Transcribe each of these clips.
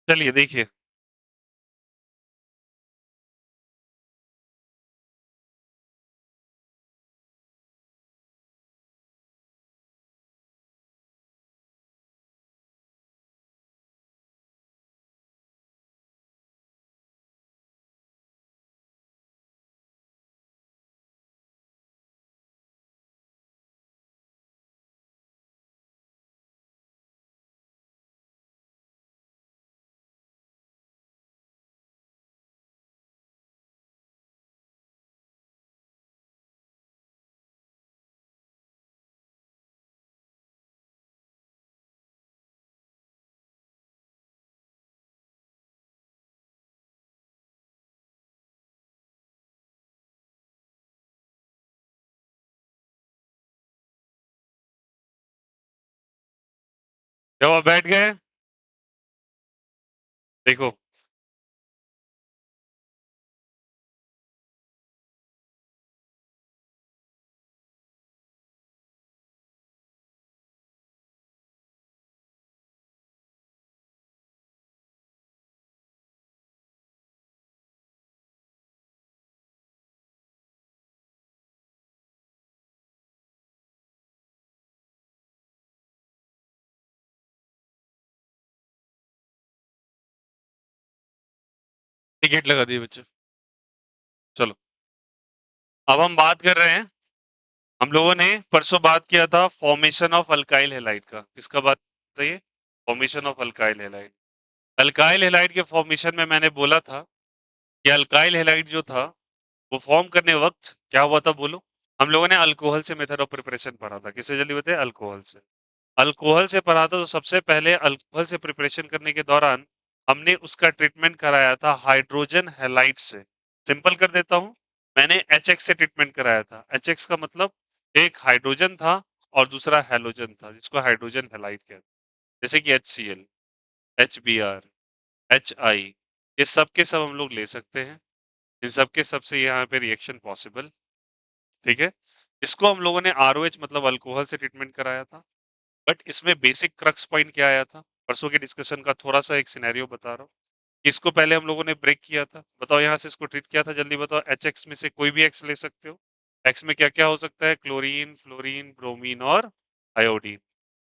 चलिए देखिए। जब आप बैठ गए, देखो टिकट लगा दिए बच्चे। चलो, अब हम बात कर रहे हैं। हम लोगों ने परसों बात किया था फॉर्मेशन ऑफ अल्काइल हैलाइड का। किसका बात बताइए? Formation of alkyl halide. Alkyl halide के फॉर्मेशन में मैंने बोला था कि अल्काइल हैलाइड जो था वो फॉर्म करने वक्त क्या हुआ था, बोलो। हम लोगों ने अल्कोहल से मेथड ऑफ प्रिपरेशन पढ़ा था। किससे जल्दी बताइए? अल्कोहल से। अल्कोहल से पढ़ा था, तो सबसे पहले अल्कोहल से प्रिपरेशन करने के दौरान हमने उसका ट्रीटमेंट कराया था हाइड्रोजन हैलाइड से। सिंपल कर देता हूं, मैंने एच से ट्रीटमेंट कराया था। एच का मतलब एक हाइड्रोजन था और दूसरा हैलोजन था, जिसको हाइड्रोजन हैलाइड कहते हैं। जैसे कि HCl, HBr, HI, ये सब के सब हम लोग ले सकते हैं। इन सब के सबसे यहाँ पे रिएक्शन पॉसिबल। ठीक है। इसको हम लोगों ने ROH मतलब अल्कोहल से ट्रीटमेंट कराया था। बट इसमें बेसिक क्रक्स पॉइंट क्या आया था? परसों के डिस्कशन का थोड़ा सा एक सिनेरियो बता रहा हूँ। इसको पहले हम लोगों ने ब्रेक किया था। बताओ यहाँ से इसको ट्रीट किया था, जल्दी बताओ। HX में से कोई भी एक्स ले सकते हो। एक्स में क्या क्या हो सकता है? क्लोरीन, फ्लोरीन, ब्रोमीन और आयोडीन।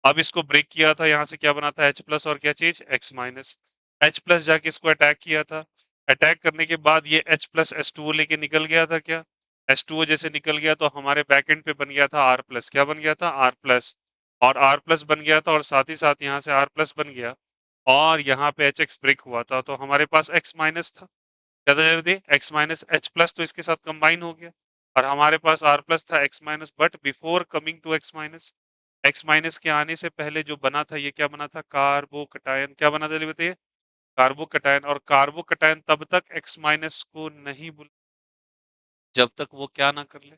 अब इसको ब्रेक किया था, यहाँ से क्या बना था? H+ और क्या चीज? X-। H+ जाके इसको अटैक किया था। अटैक करने के बाद ये H+ H2O लेके निकल गया था क्या? H2O जैसे निकल गया तो हमारे बैक एंड पे बन गया था R+। क्या बन गया था? R+। और R+ बन गया था और साथ ही साथ यहाँ से R+ बन गया और यहाँ पे HX ब्रेक हुआ था, तो हमारे पास X- था। क्या था जल्दी? X-H+ तो इसके साथ कंबाइन हो गया और हमारे पास R+ था X-। But before coming to X- के आने से पहले जो बना था, ये क्या बना था? कार्बोकटायन। क्या बना था जल्दी बताइए? कार्बोकटायन। और कार्बोकटायन तब तक X- को नहीं बुला जब तक वो क्या ना कर ले,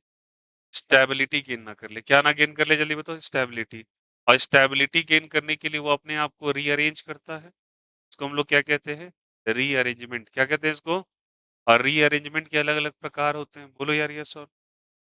स्टेबिलिटी गेन ना कर ले। क्या ना गेन कर ले, जल्दी बताओ? स्टेबिलिटी। और स्टेबिलिटी गेन करने के लिए वो अपने आप को रीअरेंज करता है। इसको हम लोग क्या कहते हैं? रीअरेंजमेंट। क्या कहते हैं इसको? और रीअरेंजमेंट के अलग अलग प्रकार होते हैं, बोलो यार। यस और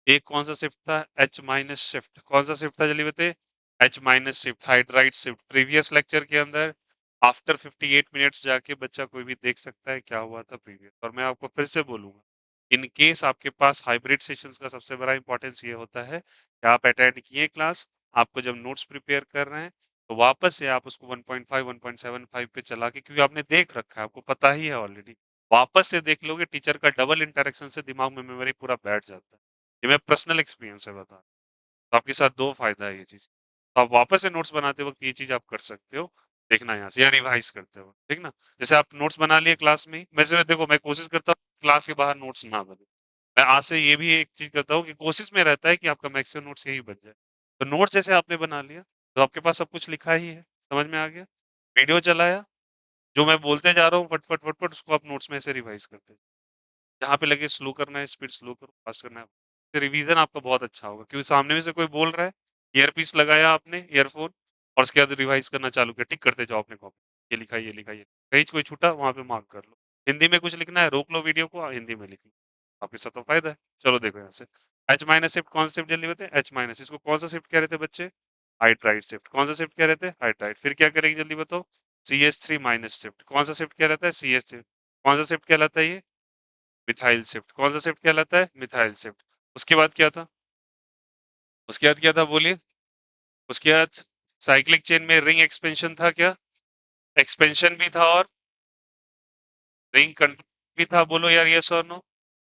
एक कौन सा शिफ्ट था? H- shift. कौन सा शिफ्ट था जल्दी बताइए? H- shift, hydride shift. Previous lecture के अंदर आफ्टर 58 मिनट्स जाके बच्चा कोई भी देख सकता है क्या हुआ था प्रीवियस। और मैं आपको फिर से बोलूंगा, इन केस आपके पास हाइब्रिड सेशंस का सबसे बड़ा इंपॉर्टेंस ये होता है कि आप अटेंड किए क्लास, आपको जब नोट्स प्रिपेयर कर रहे हैं तो वापस से आप उसको 1.5 1.75 पे चला के, क्योंकि आपने देख रखा है, आपको पता ही है ऑलरेडी, वापस से देख लोगे, टीचर का डबल इंटरेक्शन से दिमाग में मेमोरी पूरा बैठ जाता है। ये मैं पर्सनल एक्सपीरियंस से बता, तो आपके साथ दो फायदा है ये चीज। तो आप वापस से नोट्स बनाते वक्त ये चीज आप कर सकते हो। देखना यहाँ से, या रिवाइज करते हो, ठीक ना? जैसे आप नोट्स बना लिए क्लास में ही, वैसे देखो मैं कोशिश करता हूँ क्लास के बाहर नोट्स ना बने। मैं आज से ये भी एक चीज करता हूँ कि कोशिश में रहता है कि आपका मैक्सिमम नोट्स यही बन जाए। तो नोट्स जैसे आपने बना लिया तो आपके पास सब कुछ लिखा ही है, समझ में आ गया। वीडियो चलाया, जो मैं बोलते जा रहा हूँ फटफट फटफट उसको आप नोट्स में से रिवाइज करते, जहाँ पे लगे स्लो करना है स्पीड स्लो करो, फास्ट करना है। तो रिवीजन आपका बहुत अच्छा होगा, क्योंकि सामने में से कोई बोल रहा है, ईयरपीस लगाया आपने, ईयरफोन, और उसके बाद रिवाइज करना चालू किया, टिक करते जाओ अपने कॉपी, ये लिखा है, ये लिखा है, कहीं कोई छूटा वहां पे मार्क कर लो। हिंदी में कुछ लिखना है, रोक लो वीडियो को, हिंदी में लिख लो। आपके साथ तो फायदा है। चलो देखो यहाँ से, H- शिफ्ट कौन सा शिफ्ट जल्दी बताए? H-, इसको कौन सा शिफ्ट कह रहे थे बच्चे? Hydride shift. कौन सा शिफ्ट कह रहे थे? हाइड्राइड। फिर क्या करेंगे जल्दी बताओ? CH3 माइनस शिफ्ट, कौन सा शिफ्ट कहलाता है? CH3। कौन सा शिफ्ट कहलाता है ये? Methyl shift. कौन सा शिफ्ट कहलाता है? Methyl shift. उसके बाद क्या था? उसके बाद क्या था बोलिए? उसके बाद साइक्लिक चेन में रिंग एक्सपेंशन था क्या? एक्सपेंशन भी था और रिंग कंट्रोल भी था, बोलो यार यस और नो।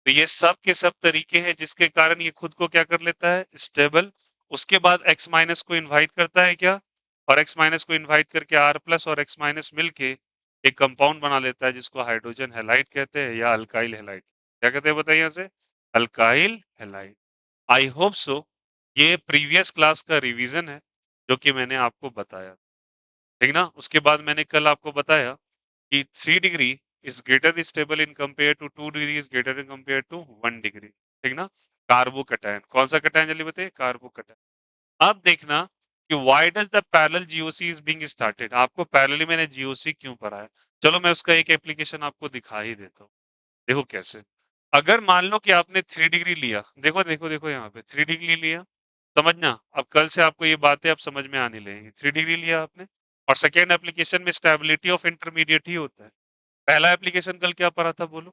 तो ये सब के सब तरीके हैं जिसके कारण ये खुद को क्या कर लेता है? स्टेबल। उसके बाद x माइनस को इनवाइट करता है क्या? और x माइनस को इनवाइट करके r प्लस और x माइनस मिलके एक कंपाउंड बना लेता है जिसको हाइड्रोजन हैलाइड कहते हैं या अल्काइल हैलाइड। क्या कहते हैं बताइए यहाँ से? Alkyl halide. I hope so ये प्रीवियस क्लास का रिवीजन है जो कि मैंने आपको बताया, ठीक ना? उसके बाद मैंने कल आपको बताया कि 3 degree is greater stable in compare to 2 degree is greater in compare to 1 degree, ठीक ना? कार्बोकैटायन, कौन सा कैटायन जल्दी बताइए? कार्बोकैटायन। अब देखना कि why does the parallel GOC is being started? आपको पैरेलली मैंने GOC क्यों पढ़ा है? चलो मैं उसका एक एप्लीकेशन आपको दिखा ही देता हूँ। देखो कैसे। अगर मान लो कि आपने 3 डिग्री लिया, देखो देखो देखो यहाँ पे 3 डिग्री लिया, समझना अब कल से आपको ये बातें अब समझ में आने लगेंगी। 3 डिग्री लिया आपने और सेकेंड एप्लीकेशन में स्टेबिलिटी ऑफ इंटरमीडिएट ही होता है। पहला एप्लीकेशन कल क्या पढ़ा था बोलो?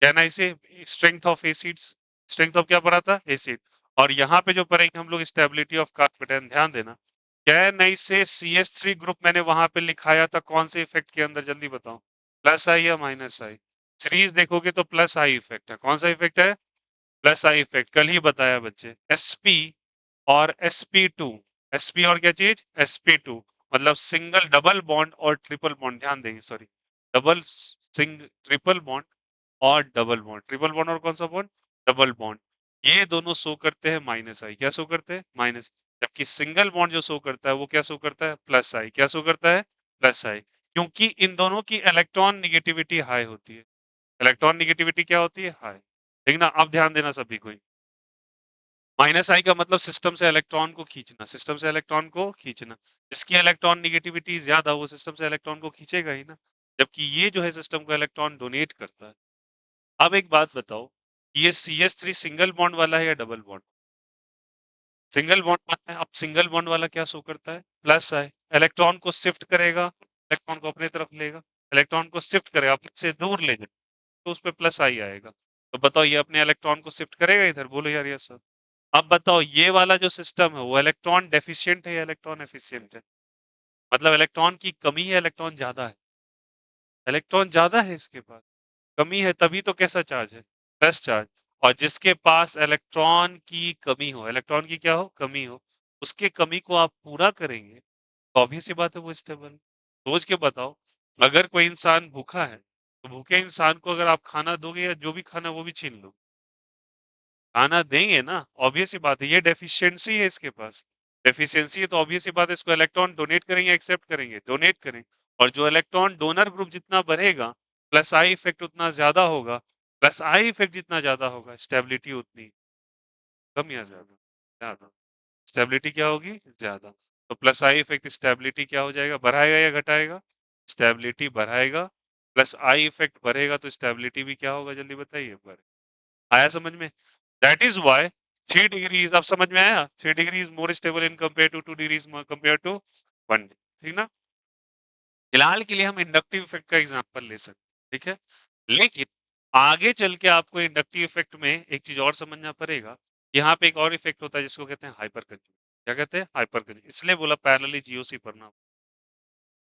कहना इसे strength of acids. Strength of क्या पढ़ा था? एसिड। और यहाँ पे जो पढ़ेंगे हम लोग स्टेबिलिटी ऑफ कार्बोकेटायन, ध्यान देना। क्या नहीं से CH3 ग्रुप मैंने वहां पे लिखाया था कौन से इफेक्ट के अंदर जल्दी बताओ? प्लस आई या माइनस आई? सीरीज देखोगे तो प्लस आई इफेक्ट है। कौन सा इफेक्ट है? प्लस आई इफेक्ट, कल ही बताया बच्चे। sp और sp2, sp और क्या चीज? sp2 मतलब सिंगल डबल बॉन्ड और ट्रिपल बॉन्ड, ध्यान देंगे सॉरी, डबल सिंग ट्रिपल बॉन्ड और डबल बॉन्ड, ट्रिपल बॉन्ड और कौन सा बॉन्ड? Double bond. ये दोनों शो करते हैं माइनस आई। क्या शो करते हैं? माइनस। जबकि सिंगल बॉन्ड जो शो करता है वो क्या शो करता है? प्लस आई। क्या शो करता है? प्लस आई। क्योंकि इन दोनों की इलेक्ट्रॉन निगेटिविटी हाई होती है। इलेक्ट्रॉन निगेटिविटी क्या होती है? हाई। ठीक ना? अब ध्यान देना सभी को। माइनस आई का मतलब सिस्टम से इलेक्ट्रॉन को खींचना, सिस्टम से इलेक्ट्रॉन को खींचना। जिसकी इलेक्ट्रॉन निगेटिविटी ज्यादा वो सिस्टम से इलेक्ट्रॉन को खींचेगा ही ना। जबकि ये जो है सिस्टम को इलेक्ट्रॉन डोनेट करता है। अब एक बात बताओ, ये CH3 सिंगल बॉन्ड वाला है या डबल बॉन्ड? सिंगल बॉन्ड वाला है। अब सिंगल बॉन्ड वाला क्या शो करता है? प्लस है। इलेक्ट्रॉन को शिफ्ट करेगा, इलेक्ट्रॉन को अपनी तरफ लेगा, इलेक्ट्रॉन को शिफ्ट करेगा, अपने से दूर ले जाए तो उस पर प्लस आई आएगा। तो बताओ ये अपने इलेक्ट्रॉन को शिफ्ट करेगा इधर? बोलो यार यस सर। अब बताओ ये वाला जो सिस्टम है वो इलेक्ट्रॉन डेफिशिएंट है या इलेक्ट्रॉन एफिशिएंट है? मतलब इलेक्ट्रॉन की कमी है, इलेक्ट्रॉन ज्यादा है? इलेक्ट्रॉन ज्यादा है इसके पास, कमी है, तभी तो कैसा चार्ज है? Plus charge. और जिसके पास इलेक्ट्रॉन की कमी हो, इलेक्ट्रॉन की क्या हो? कमी हो, उसके कमी को आप पूरा करेंगे तो ऑब्वियस सी बात है वो स्टेबल। सोच के बताओ, अगर कोई इंसान भूखा है तो भूखे इंसान को अगर आप खाना दोगे या जो भी खाना वो भी छीन लो, खाना देंगे ना? ऑब्वियस सी बात है, ये डेफिशिएंसी है इसके पास। डेफिशिएंसी है तो ऑब्वियस सी बात है इसको इलेक्ट्रॉन डोनेट करेंगे, एक्सेप्ट करेंगे? डोनेट करेंगे। और जो इलेक्ट्रॉन डोनर ग्रुप जितना बढ़ेगा प्लस आई इफेक्ट उतना ज्यादा होगा, प्लस आई इफेक्ट जितना ज्यादा होगा स्टेबिलिटी उतनी कम या ज्यादा? ज्यादा। स्टेबिलिटी क्या होगी? ज्यादा। तो प्लस आई इफेक्ट स्टेबिलिटी क्या हो जाएगा? बढ़ाएगा या घटाएगा? स्टेबिलिटी बढ़ाएगा। प्लस आई इफेक्ट बढ़ेगा तो स्टेबिलिटी भी क्या होगा जल्दी बताइए? बढ़। आया समझ में? दैट इज व्हाई 3 डिग्रीज, अब समझ में आया? 3 degree is more stable in compare to 2 degrees compare to 1, ठीक ना? फिलहाल के लिए हम इंडक्टिव इफेक्ट का एग्जांपल ले सकते हैं, ठीक है? लेकिन आगे चल के आपको इंडक्टिव इफेक्ट में एक चीज और समझना पड़ेगा। यहाँ पे एक और इफेक्ट होता है जिसको कहते हैं हाइपर कंजुगेशन। क्या कहते हैं? Hyper conjugation. इसलिए बोला पैरेलली जीओसी पढ़ना।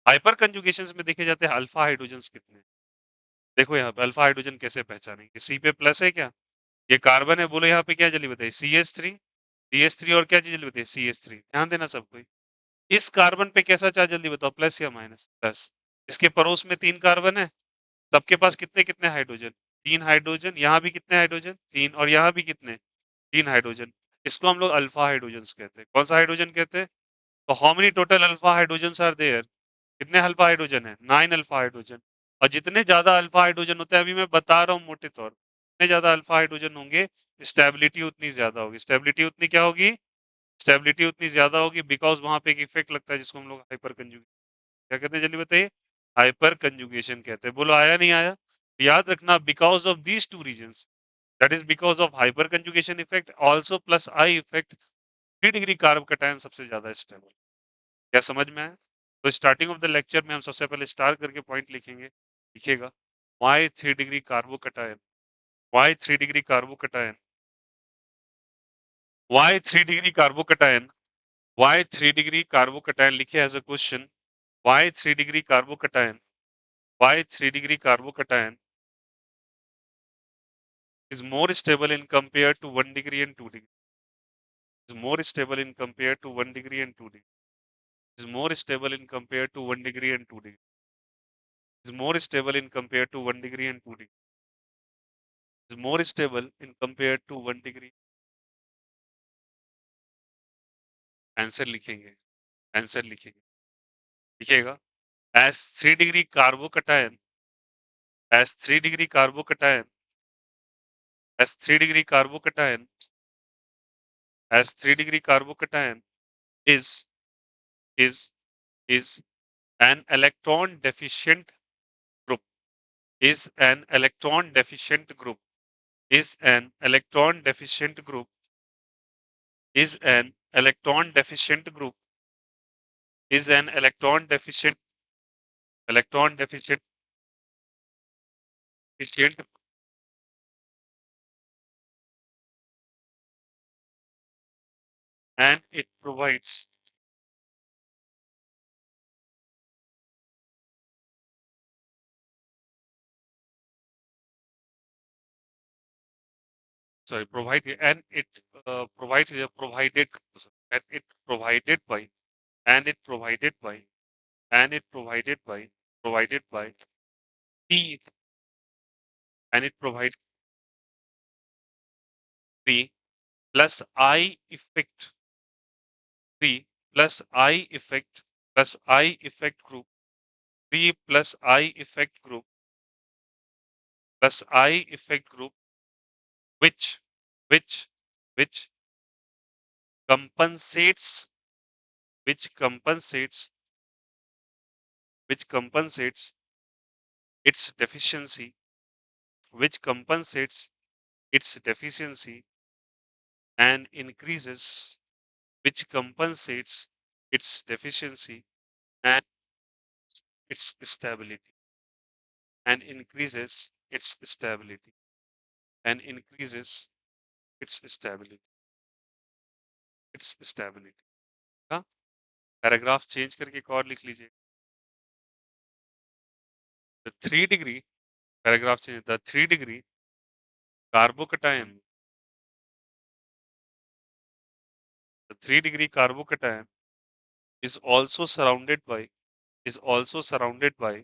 हाइपर कंजुगेशन में देखे जाते हैं अल्फा हाइड्रोजन कितने हैं। देखो यहाँ पे अल्फा हाइड्रोजन कैसे पहचानेंगे? सी पे प्लस है क्या? ये कार्बन है, बोलो यहाँ पे क्या जल्दी बताइए? CH3। CH3 और क्या चीज जल्दी बताइए? CH3। ध्यान देना सब कोई। इस कार्बन पे कैसा चार्ज जल्दी बताओ? प्लस या माइनस? प्लस। इसके पड़ोस में 3 कार्बन है, सबके पास कितने कितने हाइड्रोजन? 3 हाइड्रोजन। यहाँ भी कितने हाइड्रोजन? 3। और यहाँ भी कितने? 3 हाइड्रोजन। इसको हम लोग अल्फा हाइड्रोजन कहते हैं। कौन सा हाइड्रोजन कहते हैं? तो how many total alpha hydrogen are there? कितने अल्फा हाइड्रोजन है? 9 अल्फा हाइड्रोजन। और जितने ज्यादा अल्फा हाइड्रोजन होते हैं, अभी मैं बता रहा हूँ मोटे तौर पर, जितने ज्यादा अल्फा हाइड्रोजन होंगे स्टेबिलिटी उतनी ज्यादा होगी। स्टेबिलिटी उतनी क्या होगी? स्टेबिलिटी उतनी ज्यादा होगी बिकॉज वहां पे एक इफेक्ट लगता है जिसको हम लोग हाइपर कंजुगेशन क्या कहते हैं जल्दी बताइए? हाइपर कंजुगेशन कहते हैं। बोलो आया नहीं आया? याद रखना, because of these two reasons, that is because of hyper conjugation effect also plus I effect, 3 degree carb cation सबसे ज्यादा स्टेबल। क्या समझ में आया? तो स्टार्टिंग ऑफ द लेक्चर में हम सबसे पहले स्टार करके पॉइंट लिखेंगे, लिखिएगा y 3 degree carbocation, y 3 degree carbocation, y 3 degree carbocation, y 3 degree carbocation लिखे as a question, y 3 degree carbocation, y 3 degree carbocation is more stable in compared to 1 degree and 2 degree. Is more stable in compared to 1 degree and 2 degree. Is more stable in compared to 1 degree and 2 degree. Is more stable in compared to 1 degree and 2 degree. Is more stable in compared to 1 degree. Answer लिखेंगे, answer लिखेंगे, लिखिएगा as 3 degree carbocation, as 3 degree carbocation, as 3 degree carbocation, as 3 degree carbocation is is an electron deficient group, is an electron deficient group, is an electron deficient group, is an electron deficient group, is an electron deficient deficient and it provides and it provides provided and it provided by and it provided by and it provided by T and it provides the plus I effect 3 plus I effect group 3 plus I effect group plus I effect group which which which compensates which compensates which compensates its deficiency which compensates its deficiency and increases which compensates its deficiency and its stability and increases its stability and increases its stability हाँ paragraph change करके एक और लिख लीजिए the 3 degree paragraph change the 3 degree carbocation the 3 degree carbocation is also surrounded by is also surrounded by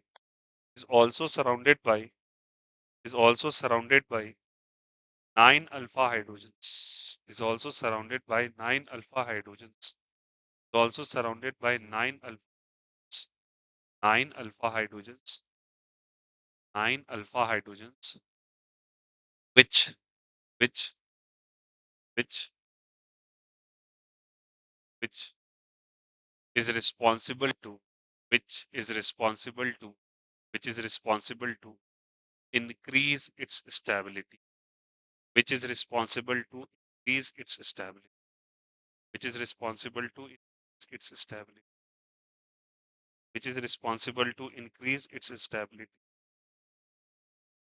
is also surrounded by is also surrounded by 9 alpha hydrogens is also surrounded by 9 alpha hydrogens is also surrounded by 9 alpha hydrogens 9 alpha hydrogens which which which which is responsible to which is responsible to which is responsible to increase its stability which is responsible to increase its stability which is responsible to increase its stability which is responsible to increase its stability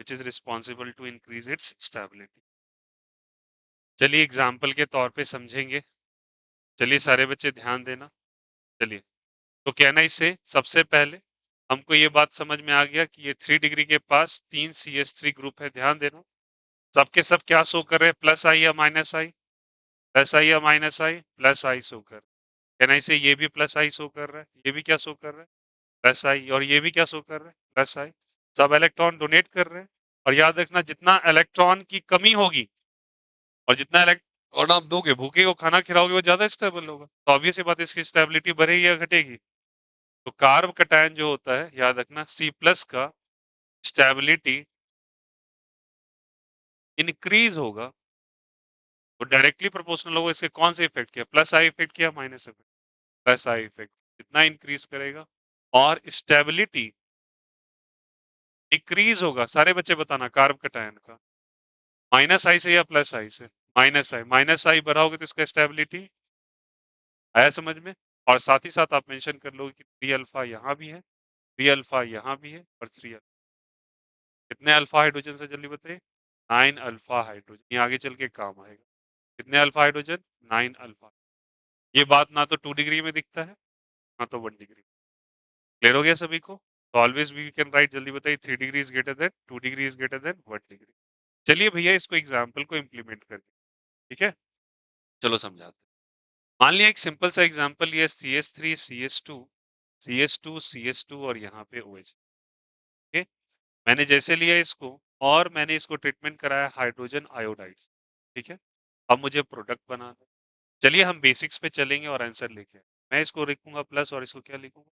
which is responsible to increase its stability चलिए example के तौर पे समझेंगे चलिए सारे बच्चे ध्यान देना चलिए तो कहना इससे सबसे पहले हमको ये बात समझ में आ गया कि ये 3 डिग्री के पास 3 CH3 ग्रुप है ध्यान देना सबके सब क्या शो कर रहे हैं प्लस आई या माइनस आई प्लस आई या minus I plus I show कर कहना इसे ये भी प्लस आई शो कर रहा है ये भी क्या शो कर रहा है प्लस आई और ये भी क्या शो कर रहा है प्लस आई सब इलेक्ट्रॉन डोनेट कर रहे हैं और याद रखना जितना इलेक्ट्रॉन की कमी होगी और जितना इलेक्ट्रॉन आप दोगे भूखे को खाना खिलाओगे वो ज्यादा स्टेबल होगा तो ऑब्वियस बात है इसकी स्टेबिलिटी बढ़ेगी या घटेगी तो कार्ब कटायन जो होता है याद रखना C+ का स्टेबिलिटी इंक्रीज होगा वो डायरेक्टली प्रोपोर्शनल होगा इसके कौन से इफेक्ट किया प्लस आई इफेक्ट किया minus effect plus I effect इतना इंक्रीज करेगा और स्टेबिलिटी डिक्रीज होगा सारे बच्चे बताना कार्ब कटायन का माइनस आई से या प्लस आई से माइनस आई बढ़ाओगे तो इसका स्टेबिलिटी आया समझ में और साथ ही साथ आप मेंशन कर लो कि 3 अल्फा यहाँ भी है, 3 अल्फा यहाँ भी है और 3 अल्फा। कितने अल्फा हाइड्रोजन से जल्दी बताइए? 9 अल्फा हाइड्रोजन। ये आगे चल के काम आएगा। कितने अल्फा हाइड्रोजन? 9 अल्फा। ये बात ना तो 2 डिग्री में दिखता है, ना तो 1 डिग्री। क्लियर हो गया सभी को? तो ऑलवेज वी कैन राइट, जल्दी बताइए, 3 degree is greater than 2 degree is greater than 1 degree. चलिए भैया इसको एग्जांपल को इंप्लीमेंट करते हैं, ठीक है? चलो समझाते हैं। मान लिया एक सिंपल सा एग्जांपल, ये CH3 CH2 CH2 CH2 और यहाँ पे OH, ओके? मैंने जैसे लिया इसको और मैंने इसको ट्रीटमेंट कराया हाइड्रोजन आयोडाइड, ठीक है? अब मुझे प्रोडक्ट बनाना है। चलिए हम बेसिक्स पे चलेंगे और आंसर लेके आए। मैं इसको लिखूंगा प्लस और इसको क्या लिखूंगा?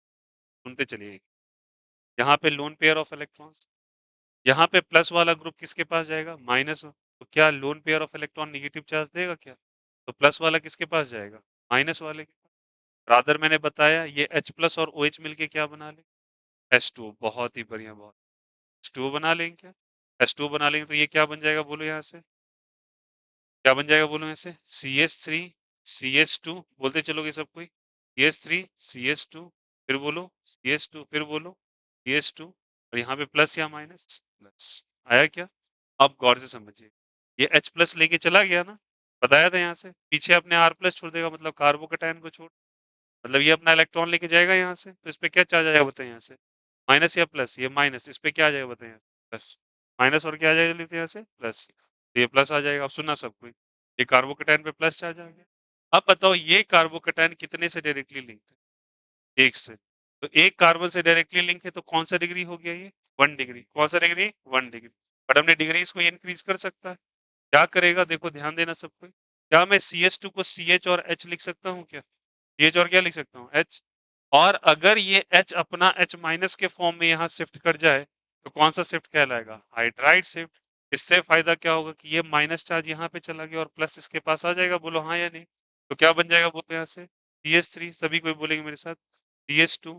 सुनते चलिए। यहाँ पे लोन पेयर ऑफ इलेक्ट्रॉन्स, यहाँ पे प्लस वाला ग्रुप किसके पास जाएगा? माइनस। तो क्या lone pair of electron negative charge देगा क्या? तो प्लस वाला किसके पास जाएगा? माइनस वाले के पास। रादर मैंने बताया ये H प्लस और OH मिलके क्या बना ले? H2O। बहुत ही बढ़िया, बहुत। H2O बना लेंगे क्या? H2O बना लेंगे तो ये क्या बन जाएगा बोलो यहाँ से? क्या बन जाएगा बोलो यहाँ से? CH3 CH2, बोलते चलोगे सब कोई? CH3 CH2, फिर बोलो CH2, फिर बोलो CH2, और यहाँ पे प्लस या माइनस? प्लस। आया क्या? अब गौर से समझिए, ये H प्लस लेके चला गया ना, बताया था यहाँ से, पीछे अपने R प्लस छोड़ देगा, मतलब कार्बोकैटायन को छोड़, मतलब ये अपना इलेक्ट्रॉन लेके जाएगा यहाँ से, तो इस पे क्या चार्ज आएगा बताए यहाँ से? माइनस या प्लस? ये माइनस, इस पे क्या आ जाएगा बताए यहाँ से? प्लस। माइनस और क्या आ जाएगा लेते यहाँ से? प्लस। तो ये प्लस आ जाएगा। अब सुनना सब कोई, ये कार्बोकैटायन पे प्लस चार्ज आ गया। अब बताओ ये कार्बोकैटायन कितने से डायरेक्टली लिंक है? एक से। तो एक कार्बन से डायरेक्टली लिंक है तो कौन सा डिग्री हो गया ये? 1 डिग्री। कौन सा डिग्री? 1 डिग्री। बट हमने डिग्री इसको इंक्रीज कर सकता है। क्या करेगा देखो, ध्यान देना सब कोई। क्या मैं CH2 को CH और H लिख सकता हूँ क्या? CH और क्या लिख सकता हूँ? H। और अगर ये H अपना H माइनस के फॉर्म में यहाँ शिफ्ट कर जाए तो कौन सा शिफ्ट कहलाएगा? Hydride shift. इससे फायदा क्या होगा कि ये माइनस चार्ज यहाँ पे चला गया और प्लस इसके पास आ जाएगा, बोलो हाँ या नहीं? तो क्या बन जाएगा बोलो यहाँ से? CH3, सभी कोई बोलेंगे मेरे साथ, CH2,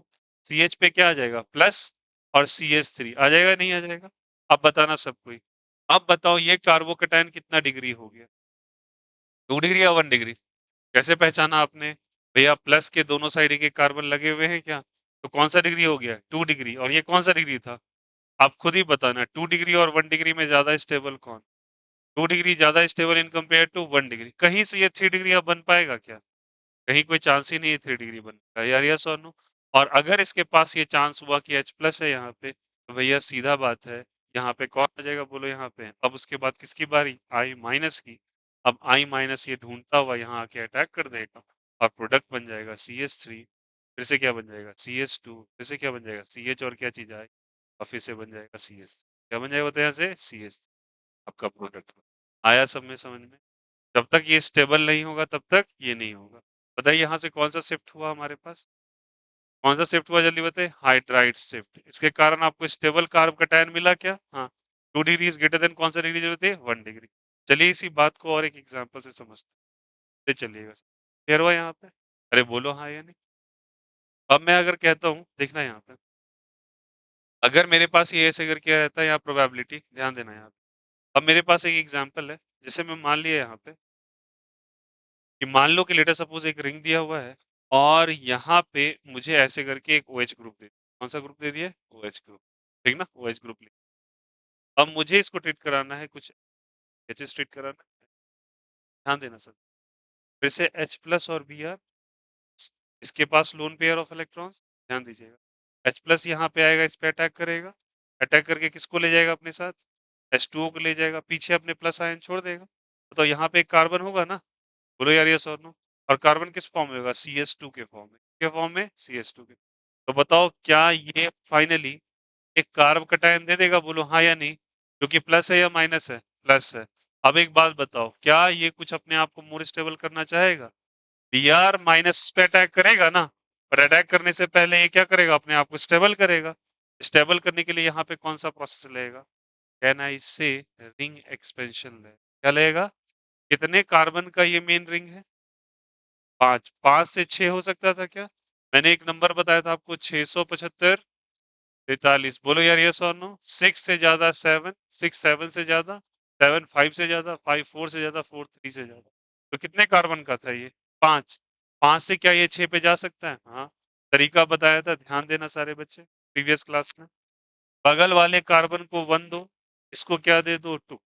CH पे क्या आ जाएगा? प्लस, और CH3 आ जाएगा नहीं आ जाएगा? अब बताना सब कोई। अब बताओ ये कार्बोकैटायन कितना डिग्री हो गया? 2 डिग्री या 1 डिग्री? कैसे पहचाना आपने? भैया प्लस के दोनों साइड एक एक कार्बन लगे हुए हैं क्या? तो कौन सा डिग्री हो गया? 2 डिग्री। और ये कौन सा डिग्री था? आप खुद ही बताना, 2 डिग्री और 1 डिग्री में ज्यादा स्टेबल कौन? 2 डिग्री ज्यादा stable in compare to 1 degree. कहीं से ये 3 डिग्री अब बन पाएगा क्या? कहीं कोई चांस ही नहीं है 3 डिग्री बनने का यार, यस और नो? और अगर इसके पास ये चांस हुआ कि H प्लस है यहाँ पे, तो भैया सीधा बात है, यहाँ पे कौन आ जाएगा बोलो यहाँ पे? अब उसके बाद किसकी बारी? I माइनस की। अब I माइनस ये ढूंढता हुआ यहाँ आके अटैक कर देगा और प्रोडक्ट बन जाएगा CH3, फिर से क्या बन जाएगा? CH2, फिर से क्या बन जाएगा? CH और क्या चीज आए, और फिर से बन जाएगा CH। क्या बन जाएगा बताया यहाँ से? CH। आपका प्रोडक्ट आया सब में समझ में? जब तक ये स्टेबल नहीं होगा तब तक ये नहीं होगा। बताइए यहाँ से कौन सा शिफ्ट हुआ हमारे पास? कौन सा शिफ्ट हुआ जल्दी बताइए? Hydride shift. इसके कारण आपको स्टेबल कार्बोकैटायन मिला क्या? हाँ। 2 डिग्री इज ग्रेटर देन कौन सा डिग्री जरूरत है? 1 डिग्री। चलिए इसी बात को और एक एग्जांपल से समझते चलिएगा। क्लियर हुआ यहाँ पे? अरे बोलो हाँ या नहीं? अब मैं अगर कहता हूँ, देखना यहाँ पे, अगर मेरे पास ये ऐसे करके रहता है यहाँ प्रोबेबिलिटी, ध्यान देना यहाँ पे। अब मेरे पास एक एग्जाम्पल है, जिसे मैं मान लिया यहाँ पे कि मान लो कि लेटर सपोज एक रिंग दिया हुआ है और यहाँ पे मुझे ऐसे करके एक OH ग्रुप दे, कौन सा ग्रुप दे दिया? OH group. ठीक ना? OH ग्रुप ले। अब मुझे इसको ट्रीट कराना है कुछ H ट्रीट कराना है। ध्यान देना सर। फिर से H प्लस और Br, इसके पास लोन पेयर ऑफ इलेक्ट्रॉन्स, ध्यान दीजिएगा। H प्लस यहाँ पे आएगा, इस पे अटैक करेगा, अटैक करके किसको ले जाएगा अपने साथ? H2O को ले जाएगा, पीछे अपने प्लस आयन छोड़ देगा। तो यहाँ पे एक कार्बन होगा ना, बोलो यार यस और नो? और कार्बन किस फॉर्म में होगा? CH2 के फॉर्म में। के फॉर्म में? CH2 के। तो बताओ क्या ये फाइनली एक कार्ब कटायन दे देगा, बोलो हाँ या नहीं? जो कि प्लस है या माइनस है? प्लस है। अब एक बात बताओ, क्या ये कुछ अपने आप को मोर स्टेबल करना चाहेगा? Br माइनस पे अटैक करेगा ना, पर अटैक करने से पहले ये क्या करेगा? अपने आप को स्टेबल करेगा। स्टेबल करने के लिए यहाँ पे कौन सा प्रोसेस लेगा? कैन आई से रिंग एक्सपेंशन ले, क्या लेगा? कितने कार्बन का ये मेन रिंग है? 5। 5 से 6 हो सकता था क्या? मैंने एक नंबर बताया था आपको, 675, 43। बोलो यार यस और नो? 6 से ज्यादा 7, 6 7 से ज्यादा, 7 5 से ज्यादा, 5 4 से ज्यादा, 4 3 से ज्यादा। तो कितने कार्बन का था ये? 5। 5 से क्या ये 6 पे जा सकता है? हाँ, तरीका बताया था, ध्यान देना सारे बच्चे प्रीवियस क्लास में। बगल वाले कार्बन को 1 दो, इसको क्या दे दो 2,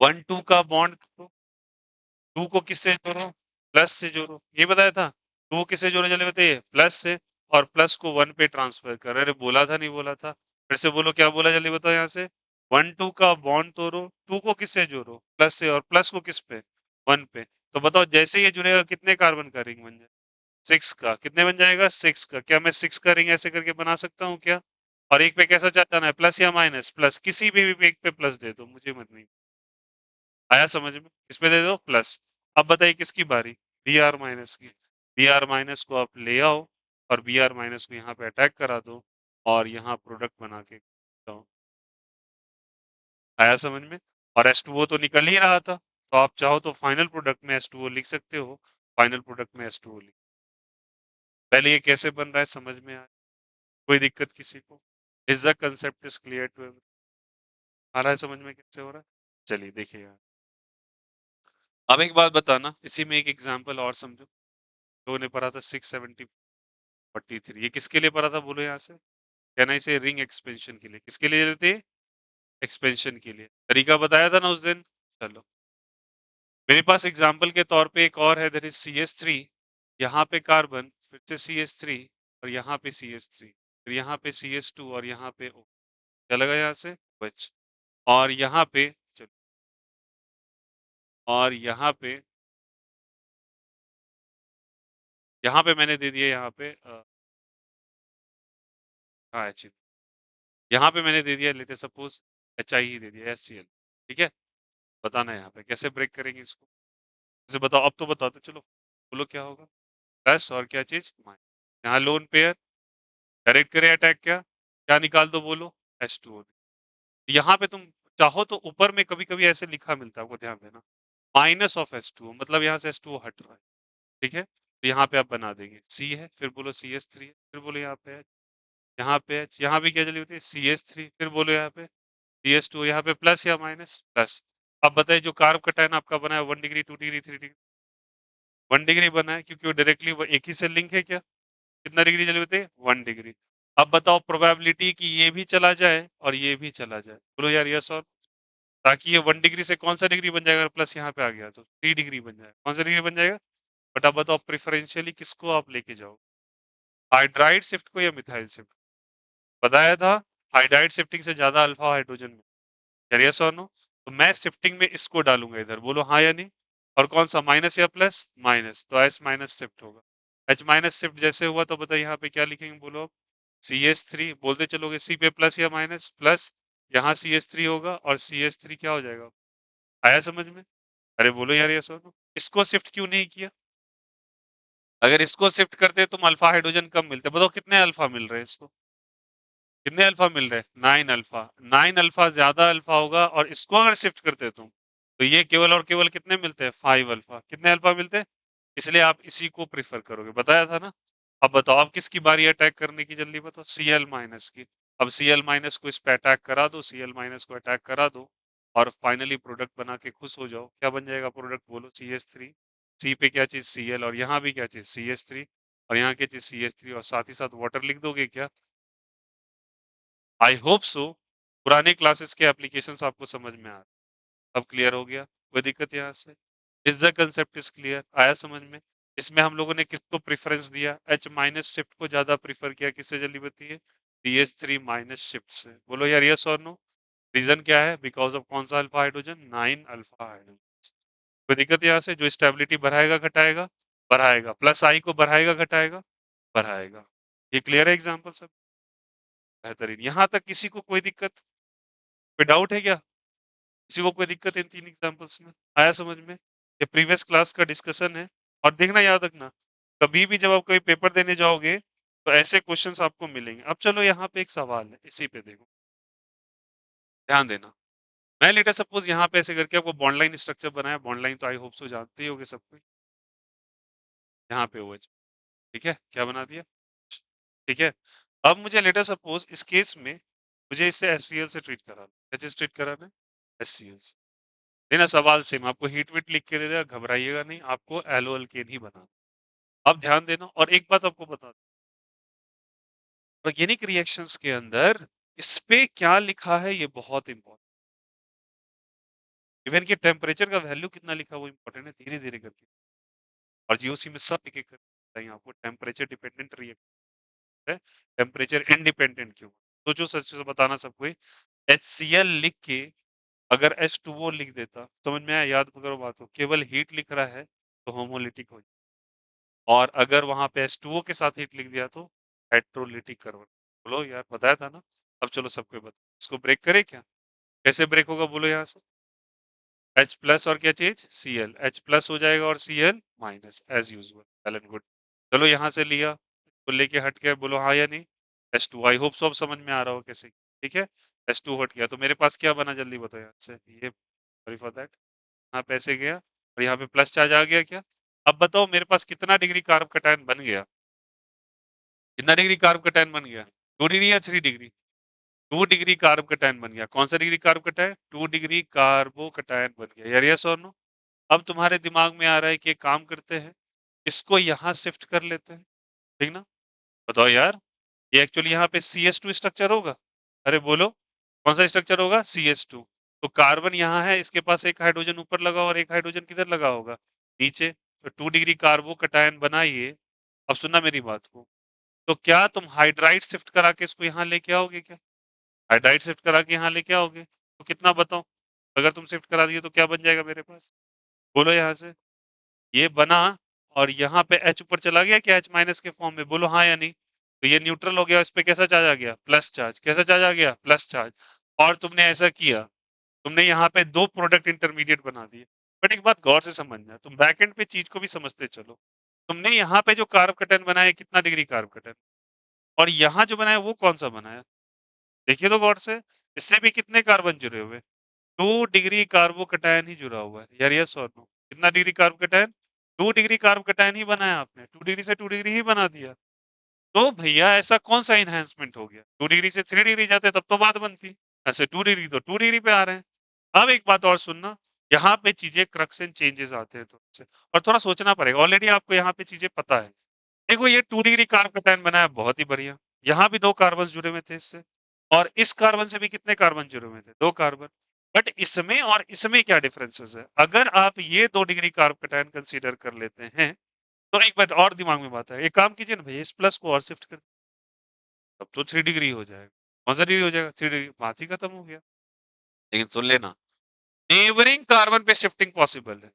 1 2 का बॉन्ड दो, 2 को किससे जोड़ो? प्लस से जोड़ो, ये बताया था। 2 किससे जोड़े चले बताइए? प्लस से, और प्लस को 1 पे ट्रांसफर कर। अरे बोला था नहीं बोला था? फिर से बोलो, क्या बोला जल्दी बताओ यहाँ से। 1 2 का बॉन्ड तोड़ो, 2 को किससे जोड़ो? प्लस से, और प्लस को किस पे? 1 पे। तो बताओ जैसे ये जुड़ेगा कितने कार्बन का रिंग बन जाएगा? 6 का। कितने बन जाएगा? 6 का। क्या मैं 6 का रिंग ऐसे करके बना सकता हूँ क्या? और एक पे कैसा चाहता है, प्लस या माइनस? प्लस। किसी भी एक पे प्लस दे दो, मुझे मत नहीं आया समझ में, इस पे दे दो प्लस। अब बताइए किसकी बारी? बी आर माइनस की। बी आर माइनस को आप ले आओ, और बी आर माइनस को यहाँ पे अटैक करा दो, और यहाँ प्रोडक्ट बना के दो। आया समझ में? और H2O तो निकल ही रहा था, तो आप चाहो तो फाइनल प्रोडक्ट में H2O लिख सकते हो। फाइनल प्रोडक्ट में H2O लिख। पहले ये कैसे बन रहा है समझ में आया? कोई दिक्कत किसी को? Is the concept is clear to every? आ रहा है समझ में कैसे हो रहा है? चलिए देखिए यार, अब एक बात बताना, इसी में एक एग्जांपल और समझो। लोगों ने पढ़ा था 67043, ये किसके लिए पढ़ा था बोलो यहाँ से? कहना इसे रिंग एक्सपेंशन के लिए। किसके लिए लेते? एक्सपेंशन के लिए। तरीका बताया था ना उस दिन। चलो, मेरे पास एग्जांपल के तौर पे एक और है, दैट इज CH3। यहाँ पे कार्बन, फिर से CH3, और यहाँ पे CH3, फिर यहाँ पे CH2, और यहाँ पे O। क्या लगा यहाँ से? OH। और यहाँ पे चलो, और यहाँ पे मैंने दे दिया, यहाँ पे हाँ एच। यहाँ पे मैंने दे दिया, लेटे सपोज HI ही दे दिया, HCl। ठीक है, बताना है यहाँ पे कैसे ब्रेक करेंगे इसको। जैसे बताओ, अब तो बताओ तो चलो, बोलो क्या होगा? प्लस और क्या चीज? माइनस। यहाँ लोन पेयर, डायरेक्ट करे अटैक, क्या क्या निकाल दो बोलो? H2O। यहाँ पे तुम चाहो तो ऊपर में कभी कभी ऐसे लिखा मिलता है, आपको ध्यान देना, माइनस ऑफ H2O, मतलब यहाँ से H2O हट रहा है। ठीक है, तो यहाँ पे आप बना देंगे C है, फिर बोलो CH3 है, फिर बोलो यहाँ पे H, यहाँ पे H, यहाँ भी क्या चली होती है? CH3, फिर बोलो यहाँ पे CS2, यहाँ पे प्लस या माइनस? प्लस। अब बताइए, जो कार्ब कटायन आपका बना है 1 डिग्री, 2 डिग्री, 3 डिग्री, 1 डिग्री बना है, क्योंकि वो डायरेक्टली एक ही से लिंक है क्या? कितना डिग्री चले होते? 1 डिग्री। अब बताओ प्रोबेबिलिटी कि ये भी चला जाए और ये भी चला जाए, बोलो यार यस और। ताकि ये 1 डिग्री से कौन सा डिग्री बन जाएगा? प्लस यहाँ पे आ गया तो 3 डिग्री बन जाएगा। कौन सा डिग्री बन जाएगा? बट अब बताओ प्रेफरेंशियली किसको आप लेके जाओ, हाइड्राइड शिफ्ट को या मिथाइल शिफ्ट? बताया था, हाइड्राइड शिफ्टिंग से ज्यादा अल्फा हाइड्रोजन में। यस और नो? तो मैं शिफ्टिंग में इसको डालूंगा इधर, बोलो हाँ या नहीं। और कौन सा, माइनस या प्लस? माइनस, तो H माइनस शिफ्ट होगा। H माइनस शिफ्ट जैसे हुआ, तो बताइए यहाँ पे क्या लिखेंगे बोलो? CH3 बोलते चलोगे, C पे प्लस या माइनस? प्लस। यहाँ CH3 होगा, और CH3 क्या हो जाएगा? आया समझ में? अरे बोलो यार यस और नो। इसको शिफ्ट क्यों नहीं किया? अगर इसको शिफ्ट करते तुम अल्फा हाइड्रोजन कम मिलते। बताओ कितने अल्फा मिल रहे हैं इसको? कितने अल्फा मिल रहे हैं? 9 अल्फा। 9 अल्फा ज्यादा अल्फा होगा, और इसको अगर शिफ्ट करते तुम, तो ये केवल और केवल कितने मिलते हैं? 5 अल्फा। कितने अल्फा मिलते हैं? इसलिए आप इसी को प्रिफर करोगे, बताया था ना। अब बताओ, अब किसकी बारी अटैक करने की, जल्दी बताओ। Cl माइनस की। अब Cl माइनस को इस पे अटैक करा दो, Cl माइनस को अटैक करा दो, और फाइनली प्रोडक्ट बना के खुश हो जाओ। क्या बन जाएगा प्रोडक्ट बोलो? CH3। C पे क्या चीज? Cl, और यहाँ भी क्या चीज? CH3, और यहाँ क्या चीज? CH3, और साथ ही साथ वाटर लिख दोगे क्या? I hope so. पुराने क्लासेस के एप्लीकेशंस आपको समझ में आ रहे। अब क्लियर हो गया? कोई दिक्कत यहाँ से? Is the concept is clear? आया समझ में? इसमें हम लोगों ने किसको प्रेफरेंस दिया? H माइनस शिफ्ट को ज्यादा प्रीफर किया, किससे जल्दी बताइए? CH3 माइनस शिफ्ट से। बोलो यार यस और नो। रीजन क्या है? बिकॉज ऑफ कौन सा अल्फा हाइड्रोजन? 9 alpha hydrogen. कोई दिक्कत यहाँ से? जो स्टेबिलिटी बढ़ाएगा घटाएगा? बढ़ाएगा। प्लस आई को बढ़ाएगा घटाएगा? बढ़ाएगा। ये क्लियर है एग्जाम्पल सब? बेहतरीन। यहाँ तक किसी को कोई दिक्कत, कोई डाउट है क्या? किसी को कोई दिक्कत इन 3 एग्जांपल्स में? आया समझ में? ये प्रीवियस क्लास का डिस्कशन है। और देखना, याद रखना, कभी भी जब आप कोई पेपर देने जाओगे, तो ऐसे क्वेश्चंस आपको मिलेंगे। अब चलो यहाँ पे एक सवाल है, इसी पे देखो, ध्यान देना। मैं लेटर सपोज यहाँ पे ऐसे करके आपको बॉन्ड लाइन स्ट्रक्चर बनाया। बॉन्ड लाइन तो आई होप सो जानते ही होगे सब कोई। यहाँ पे OH, ठीक है, क्या बना दिया? ठीक है। अब मुझे लेटर सपोज इस केस में मुझे इसे HCl से ट्रीट कराना। क्या चीज ट्रीट कराना है? HCl से। देना सवाल सेम, आपको हीट विट लिख के दे देगा, घबराइएगा नहीं, आपको एल्लो अल्केन ही बना। अब ध्यान देना और एक बात आपको बता दूं, ऑर्गेनिक रिएक्शंस के अंदर इस पे क्या लिखा है ये बहुत इंपॉर्टेंट। इवन कि टेम्परेचर का वैल्यू कितना लिखा है वो इंपॉर्टेंट है, धीरे-धीरे करके। और जीओसी में सब एक-एक करके बताएंगे आपको, टेम्परेचर डिपेंडेंट रिएक्शन है, टेम्परेचर इंडिपेंडेंट क्यों। सोचो सच से बताना सबको ही, HCl लिख के अगर H2O लिख देता, समझ में आया? याद करो बात को, केवल हीट लिख रहा है तो होमोलिटिक हो जाए, और अगर वहां पे H2O के साथ हीट लिख दिया तो हेट्रोलिटिक कन्वर्ट। बोलो यार, बताया था ना। अब चलो सबको बता, इसको ब्रेक करे क्या? कैसे ब्रेक होगा बोलो यहाँ से? H प्लस और क्या चीज? Cl, H प्लस हो जाएगा और Cl minus, as usual, well and good. चलो यहाँ से लिया तो लेके हट गया, बोलो हाँ या नहीं? H2, आई होप सब समझ में आ रहा हो कैसे, ठीक है। H2 हट गया तो मेरे पास क्या बना, जल्दी बताओ यहाँ से, ये सॉरी फॉर दैट, यहाँ पे ऐसे गया और यहाँ पे प्लस चार्ज आ गया क्या? अब बताओ मेरे पास कितना डिग्री कार्ब कटायन बन गया? कितना डिग्री कार्ब कटायन बन गया? 2 डिग्री या 3 डिग्री? 2 डिग्री कार्ब कटायन बन गया। कौन सा degree carbocation? 2 degree कार्बो cation बन गया, यार यस और नो? अब तुम्हारे दिमाग में आ रहा है कि एक काम करते हैं, इसको यहाँ शिफ्ट कर लेते हैं, ठीक ना? बताओ यार, ये एक्चुअली यहाँ पे CH2 स्ट्रक्चर होगा। अरे बोलो, कौन सा स्ट्रक्चर होगा? CH2। तो कार्बन यहाँ है, इसके पास एक हाइड्रोजन ऊपर लगा और एक हाइड्रोजन किधर लगा होगा? नीचे। तो 2 डिग्री कार्बो कटायन बना ये। अब सुनना मेरी बात को, तो क्या तुम हाइड्राइड शिफ्ट करा के इसको यहाँ लेके आओगे क्या? हाइड्राइड शिफ्ट करा के यहाँ लेके आओगे तो कितना बताओ? अगर तुम शिफ्ट करा दिए तो क्या बन जाएगा मेरे पास? बोलो यहाँ से। ये बना और यहाँ पे H ऊपर चला गया क्या, H माइनस के फॉर्म में? बोलो हाँ या नहीं? तो ये न्यूट्रल हो गया, इस पे कैसा चार्ज आ गया? Plus charge. कैसा चार्ज आ गया? Plus charge. और तुमने ऐसा किया, तुमने यहाँ पे दो प्रोडक्ट इंटरमीडिएट बना दिए। बट एक बात गौर से समझना, तुम बैक एंड पे चीज को भी समझते चलो। तुमने यहाँ पे जो कार्ब कटन बनाया, कितना डिग्री कार्ब कटन, और यहाँ जो बनाया वो कौन सा बनाया? देखिए तो गौर से, इससे भी कितने कार्बन जुड़े हुए? 2 डिग्री कार्बो कटायन ही जुड़ा हुआ है, यार यस और नो? कितना degree carbocation? 2 degree carbocation ही बनाया आपने, 2 डिग्री से 2 डिग्री ही बना दिया। तो भैया ऐसा कौन सा इनहेंसमेंट हो गया? 2 डिग्री से 3 डिग्री जाते तब तो बात बनती। ऐसे 2 डिग्री तो 2 डिग्री पे आ रहे हैं। अब एक बात और सुनना, यहाँ पे चीजें क्रक्स एंड चेंजेस आते हैं थोड़े से, और थोड़ा सोचना पड़ेगा। ऑलरेडी आपको यहाँ पे चीजें पता है। देखो ये 2 डिग्री कार्ब कटायन बनाया, बहुत ही बढ़िया। यहाँ भी दो कार्बन जुड़े हुए थे इससे, और इस कार्बन से भी कितने कार्बन जुड़े हुए थे? दो कार्बन। बट इसमें और इसमें क्या डिफरेंसेस है? अगर आप ये 2 डिग्री कार्ब कटायन कंसीडर कर लेते हैं, तो एक बात और दिमाग में बात है, एक काम कीजिए ना भैया, इस प्लस को और शिफ्ट कर, तब तो 3 डिग्री हो जाएगा। कौन सा डिग्री हो जाएगा? 3 डिग्री, बात ही खत्म हो गया। लेकिन सुन लेना, नेबरिंग कार्बन पे शिफ्टिंग पॉसिबल है,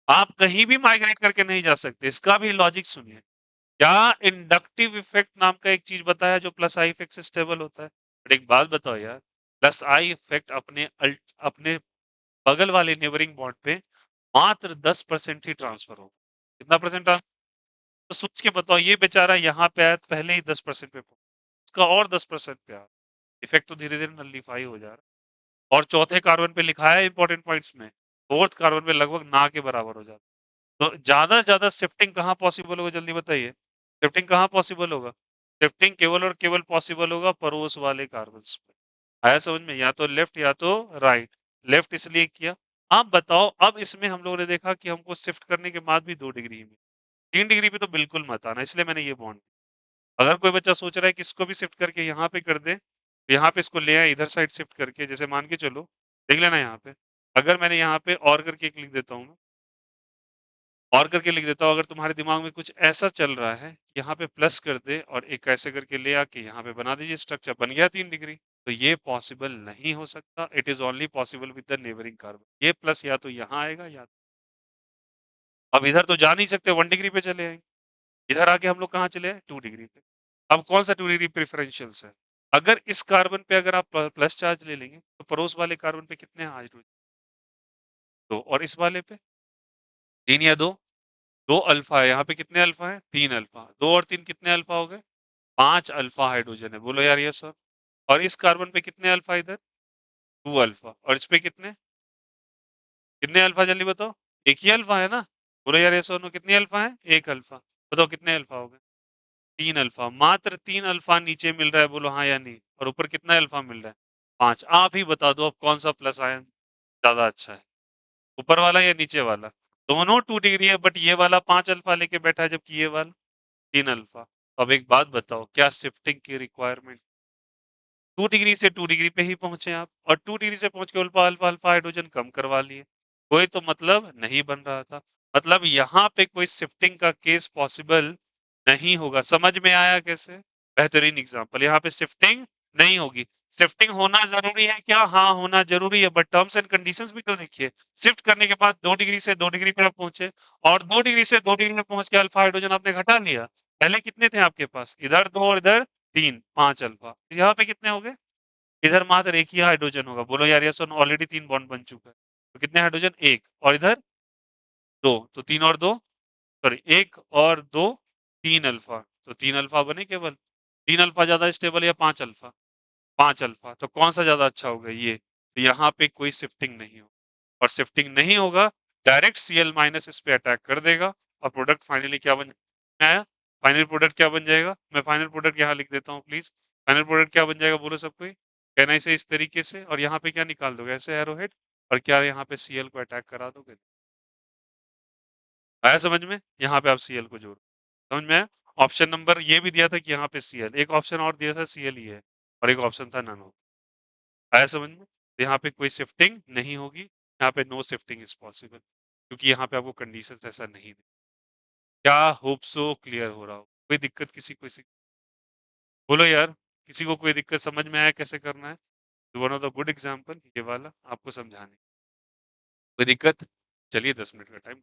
आप कहीं भी माइग्रेट करके नहीं जा सकते। इसका भी लॉजिक सुनिए। क्या इंडक्टिव इफेक्ट नाम का एक चीज बताया जो प्लस आई इफेक्ट से स्टेबल होता है? बट एक बात बताओ यार, प्लस आई इफेक्ट अपने बगल वाले नेबरिंग बॉन्ड पे मात्र 10% ही ट्रांसफर हो। कितना परसेंट ट्रांसफर? तो सोच के बताओ, ये बेचारा यहाँ पे आया तो पहले ही 10% पे उसका और 10% पे आया, इफेक्ट तो धीरे धीरे नलिफाई हो जा रहा है। और चौथे कार्बन पे लिखा है इंपॉर्टेंट पॉइंट्स में, फोर्थ कार्बन पे लगभग ना के बराबर हो जाता है। तो ज्यादा से ज्यादा शिफ्टिंग कहाँ पॉसिबल होगा, जल्दी बताइए। शिफ्टिंग कहाँ पॉसिबल होगा? शिफ्टिंग केवल और केवल पॉसिबल होगा पड़ोस वाले कार्बन पे। आया समझ में? या तो लेफ्ट या तो राइट। लेफ्ट इसलिए किया। आप बताओ, अब इसमें हम लोगों ने देखा कि हमको शिफ्ट करने के बाद भी 2 डिग्री में, 3 डिग्री पे तो बिल्कुल मत आना, इसलिए मैंने ये बॉन्ड। अगर कोई बच्चा सोच रहा है कि इसको भी शिफ्ट करके यहाँ पे कर दे, तो यहाँ पे इसको ले आए इधर साइड शिफ्ट करके, जैसे मान के चलो, देख लेना यहाँ पे, अगर मैंने यहाँ पे और करके एक लिख देता हूँ, और करके लिख देता हूँ, अगर तुम्हारे दिमाग में कुछ ऐसा चल रहा है, यहाँ पे प्लस कर दे और एक ऐसे करके ले आके यहाँ पे बना दीजिए, स्ट्रक्चर बन गया 3 डिग्री। तो ये पॉसिबल नहीं हो सकता, it is only possible with the neighbouring carbon. ये प्लस या तो यहाँ आएगा या, अब इधर तो जा नहीं सकते, 1 डिग्री पे चले आएंगे। इधर आके हम लोग कहाँ चले आए? 2 डिग्री पे। अब कौन सा 2 डिग्री प्रेफरेंशियल है? अगर इस कार्बन पे अगर आप प्लस चार्ज ले लेंगे तो पड़ोस वाले कार्बन पे कितने हैं हाइड्रोजन? दो। और इस वाले पे 3 या 2? 2 अल्फा है, यहाँ पे कितने अल्फा है? 3 अल्फा। 2 और 3 कितने अल्फा हो गए? 5 अल्फा हाइड्रोजन है। बोलो यार ये सर। और इस कार्बन पे कितने अल्फा इधर? 2 अल्फा। और इस पे कितने कितने अल्फा, जल्दी बताओ। एक ही अल्फा है ना? बोलो यार ये सर, कितनी अल्फा है? एक अल्फा। बताओ कितने अल्फा हो गए? 3 अल्फा। मात्र 3 अल्फा नीचे मिल रहा है, बोलो हाँ या नहीं? और ऊपर कितना अल्फा मिल रहा है? 5। आप ही बता दो अब कौन सा प्लस आयन ज्यादा अच्छा है, ऊपर वाला या नीचे वाला? दोनों 2 डिग्री है, बट ये वाला 5 अल्फा लेके बैठा है, जबकि ये वाला 3 अल्फा। अब एक बात बताओ, क्या शिफ्टिंग की रिक्वायरमेंट 2 डिग्री से 2 डिग्री पे ही पहुंचे आप, और 2 डिग्री से पहुंच के अल्फा अल्फा अल्फा हाइड्रोजन कम करवा लिए, कोई तो मतलब नहीं बन रहा था। मतलब यहाँ पे कोई शिफ्टिंग का केस पॉसिबल नहीं होगा। समझ में आया कैसे? बेहतरीन एग्जांपल। यहाँ पे शिफ्टिंग नहीं होगी। शिफ्टिंग होना जरूरी है क्या? हाँ, होना जरूरी है, बट टर्म्स एंड कंडीशंस भी तो देखिए। शिफ्ट करने के बाद 2 डिग्री से 2 डिग्री पे आप पहुंचे, और 2 डिग्री से 2 डिग्री में पहुंच के अल्फा हाइड्रोजन आपने घटा लिया। पहले कितने थे आपके पास? इधर 2 और इधर 3, 5 अल्फा। यहाँ पे कितने हो गए? इधर मात्र एक ही हाइड्रोजन होगा। बोलो यार, ये सुन, ऑलरेडी 3 बॉन्ड बन चुका है, तो कितने हाइड्रोजन? एक, और इधर 2, तो 3 और 2, सॉरी 1 और 2, 3 अल्फा। तो 3 अल्फा बने केवल। 3 अल्फा ज्यादा स्टेबल या 5 अल्फा? 5 अल्फा। तो कौन सा ज्यादा अच्छा होगा? ये। तो यहाँ पे कोई शिफ्टिंग नहीं हो, और शिफ्टिंग नहीं होगा, डायरेक्ट Cl माइनस इस पे अटैक कर देगा, और प्रोडक्ट फाइनली क्या बन आया? फाइनल प्रोडक्ट क्या बन जाएगा? मैं फाइनल प्रोडक्ट यहाँ लिख देता हूँ प्लीज। फाइनल प्रोडक्ट क्या बन जाएगा? बोलो सब कोई। कहना इसे इस तरीके से, और यहाँ पे क्या निकाल दोगे? ऐसे एरोहेड, और क्या यहाँ पे Cl को अटैक करा दोगे? आया समझ में? यहाँ पे आप Cl को जोड़, समझ में आया? ऑप्शन नंबर ये भी दिया था कि यहाँ पे Cl, एक ऑप्शन और दिया था Cl ही है, और एक ऑप्शन था नन हो। आया समझ में? तो यहाँ पे कोई शिफ्टिंग नहीं होगी, यहाँ पे नो शिफ्टिंग इज पॉसिबल, क्योंकि यहाँ पे आपको कंडीशंस ऐसा नहीं दी। क्या होप सो क्लियर हो रहा हो? कोई दिक्कत किसी को? बोलो यार, किसी को कोई दिक्कत समझ में आया कैसे करना है? One of the good example ये वाला आपको समझाने। कोई दिक्कत? चलिए 10 मिनट का टाइम।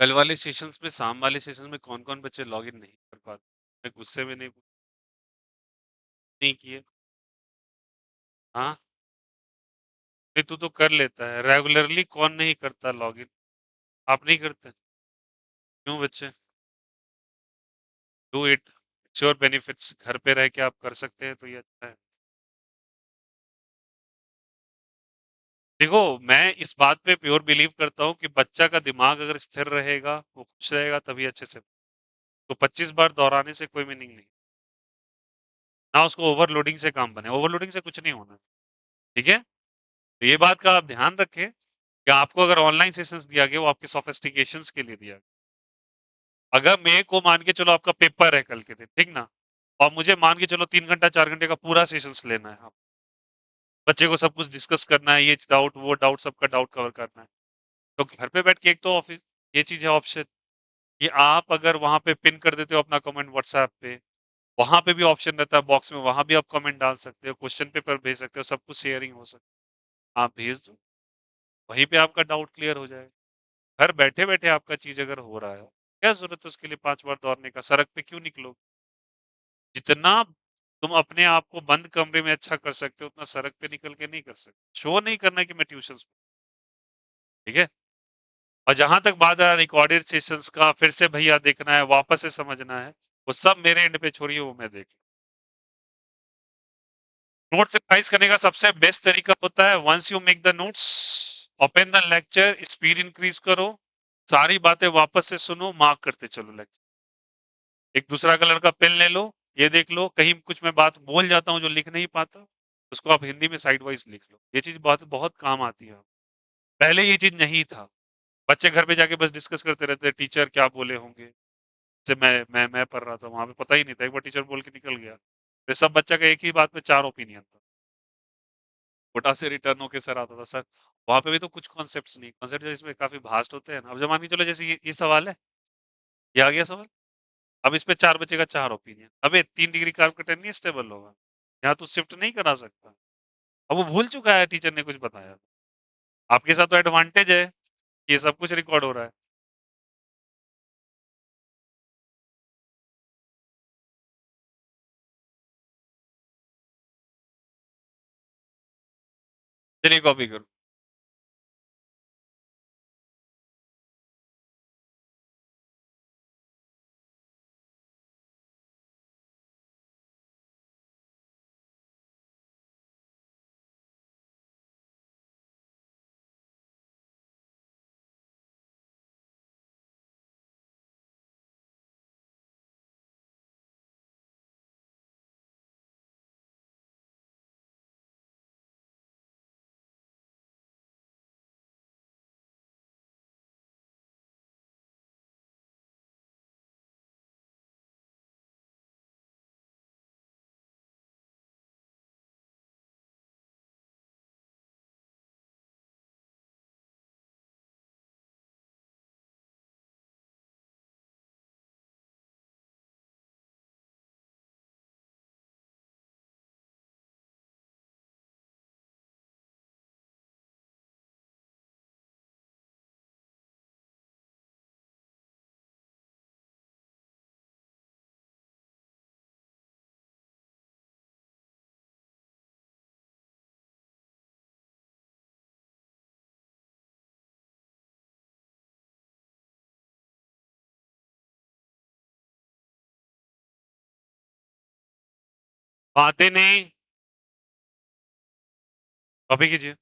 कल वाले सेशंस में, शाम वाले सेशन में कौन कौन बच्चे लॉग इन नहीं कर पाते? मैं गुस्से में नहीं किए। हाँ, नहीं तू तो कर लेता है रेगुलरली, कौन नहीं करता लॉग इन? आप नहीं करते? क्यों बच्चे? डू इट, श्योर बेनिफिट्स, घर पे रह के आप कर सकते हैं तो ये अच्छा है। देखो, मैं इस बात पे प्योर बिलीव करता हूँ कि बच्चा का दिमाग अगर स्थिर रहेगा, वो खुश रहेगा, तभी अच्छे से। तो 25 बार दोहराने से कोई मीनिंग नहीं, ना उसको ओवरलोडिंग से काम बने। ओवरलोडिंग से कुछ नहीं होना, ठीक है? तो ये बात का आप ध्यान रखें कि आपको अगर ऑनलाइन सेशंस दिया गया, वो आपके सोफिस्टिकेशंस के लिए दिया गया। अगर मेरे को मान के चलो आपका पेपर है कल के दिन, ठीक ना, और मुझे मान के चलो 3 घंटा 4 घंटे का पूरा सेशंस लेना है, आप बच्चे को सब कुछ डिस्कस करना है, ये डाउट वो डाउट, सबका डाउट कवर करना है, तो घर पे बैठ के एक तो ऑफिस, ये चीज है ऑप्शन, ये आप अगर वहां पे पिन कर देते हो अपना कमेंट व्हाट्सएप पे, वहां पे भी ऑप्शन रहता है बॉक्स में, वहां भी आप कमेंट डाल सकते हो, क्वेश्चन पेपर भेज सकते हो, सब कुछ शेयरिंग हो सकती है, आप भेज दो, वहीं पे आपका डाउट क्लियर हो जाएगा। घर बैठे बैठे आपका चीज अगर हो रहा है, क्या जरूरत है उसके लिए 5 बार दौड़ने का? सड़क पे क्यों निकलो? जितना तुम अपने आप को बंद कमरे में अच्छा कर सकते हो, उतना सड़क पे निकल के नहीं कर सकते। शो नहीं करना है कि मैं ट्यूशन, ठीक है? और जहां तक बात है रिकॉर्डेड सेशंस का, फिर से भैया देखना है, वापस से समझना है, वो सब मेरे एंड पे छोड़िए, वो मैं देख। नोट्स रिवाइज करने का सबसे बेस्ट तरीका होता है, once you make the notes, open the lecture, speed increase करो, सारी बातें वापस से सुनो, मार्क करते चलो लेक्चर। एक दूसरा कलर का पेन ले लो, ये देख लो कहीं कुछ मैं बात बोल जाता हूँ जो लिख नहीं पाता, उसको आप हिंदी में साइड वाइज़ लिख लो। ये चीज़ बहुत बहुत काम आती है। पहले ये चीज़ नहीं था। बच्चे घर पे जाके बस डिस्कस करते रहते हैं, टीचर क्या बोले होंगे। जैसे मैं पढ़ रहा था, वहाँ पे पता ही नहीं था, एक बार टीचर बोल के निकल गया। फिर सब बच्चा का एक ही बात पे 4 ओपिनियन था। कोटा से रिटर्न होके सर आता था, सर वहाँ पे भी तो कुछ कॉन्सेप्ट्स नहीं, कॉन्सेप्ट जो इसमें काफ़ी भास्ट होते हैं ना। अब जो मान के चलो जैसे ये सवाल है, ये आ गया सवाल, अब इस पे 4 बचेगा 4 ओपिनियन। अबे 3 डिग्री कर्व का टेन नहीं स्टेबल होगा। यहाँ तू शिफ्ट नहीं करा सकता। अब वो भूल चुका है टीचर ने कुछ बताया। आपके साथ तो एडवांटेज है, ये सब कुछ रिकॉर्ड हो रहा है। चलिए कॉपी करो। बातें नहीं, कॉपी कीजिए।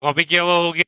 कॉपी किया हुआ हो गया।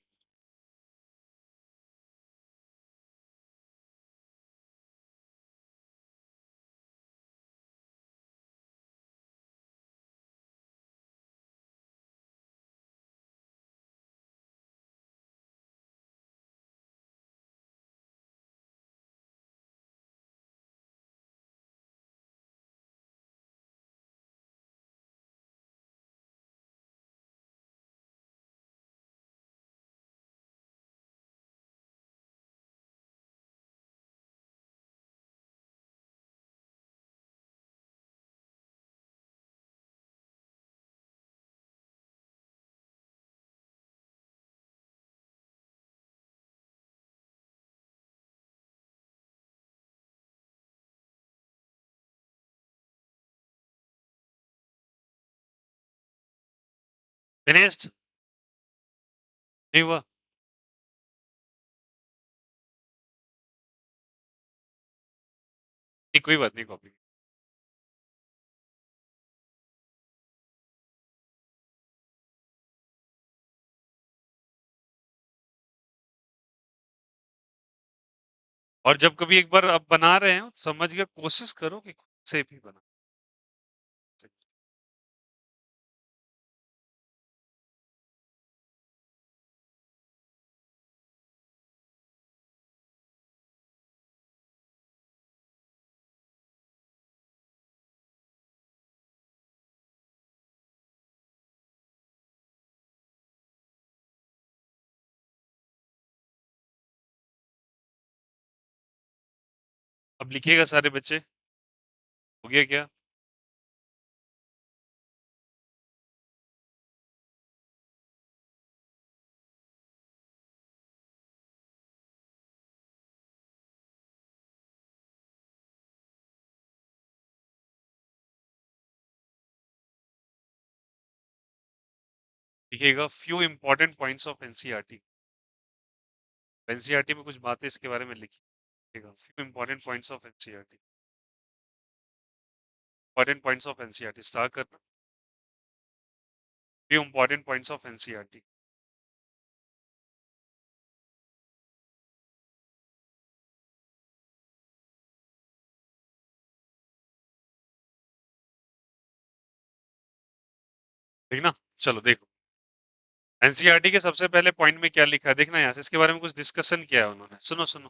फिनिश्ड नहीं हुआ। नहीं कोई बात नहीं, कॉपी। और जब कभी एक बार आप बना रहे हो समझ गए, कोशिश करो कि खुद से भी बना सके। अब लिखिएगा सारे बच्चे, हो गया क्या? लिखिएगा few important points of NCERT. NCERT में कुछ बातें इसके बारे में लिखिएगा, few important points of NCERT. Important points of NCERT start करना। Few important points of NCERT. ठीक ना? चलो देखो, एनसीईआरटी के सबसे पहले पॉइंट में क्या लिखा है देखना, यहाँ से इसके बारे में कुछ डिस्कशन किया है उन्होंने। सुनो सुनो,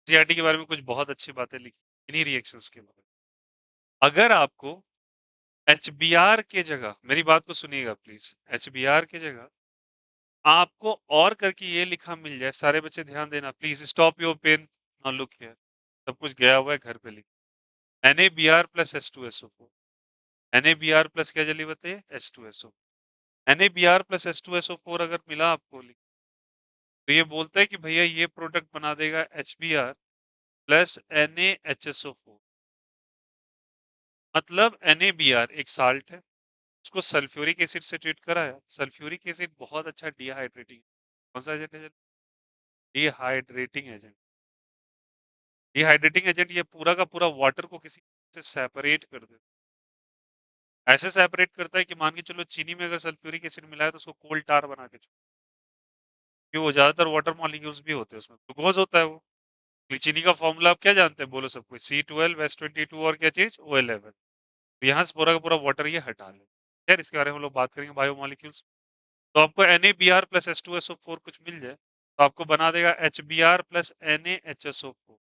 एनसीईआरटी के बारे में कुछ बहुत अच्छी बातें लिखी इन्हीं रिएक्शंस के बारे में। अगर आपको एचबीआर के जगह, मेरी बात को सुनिएगा प्लीज, एचबीआर के जगह आपको और करके ये लिखा मिल जाए, सारे बच्चे ध्यान देना please, stop your pen, now look here. सब कुछ गया हुआ है घर पे, लिख NaBr plus H2SO4। NaBr plus क्या जल्दी बताइए? H2SO। NaBr प्लस H2SO4 अगर मिला आपको, तो ये बोलता है कि भैया ये प्रोडक्ट बना देगा HBr प्लस NaHSO4। मतलब NaBr एक साल्ट है, उसको सल्फ्यूरिक एसिड से ट्रीट करा है। सल्फ्यूरिक एसिड बहुत अच्छा डिहाइड्रेटिंग, कौन सा एजेंट है? Dehydrating agent. डिहाइड्रेटिंग एजेंट ये पूरा का पूरा वाटर को किसी से सेपरेट कर देता है। ऐसे सेपरेट करता है कि मान के चलो चीनी में अगर सल्फ्यूरिक एसिड मिला है तो उसको कोल टार बना के छोड़, कि वो ज्यादातर वाटर मॉलिक्यूल्स भी होते हैं उसमें, ग्लूकोज होता है वो। चीनी का फॉर्मूला आप क्या जानते हैं? बोलो सब कुछ, C12H22 और क्या चीज, O11। तो यहाँ से पूरा का पूरा वाटर ये हटा ले। खैर इसके बारे में हम लोग बात करेंगे बायोमोलिक्यूल्स। तो आपको NaBr प्लस H2SO4 कुछ मिल जाए तो आपको बना देगा HBr प्लस NaHSO4।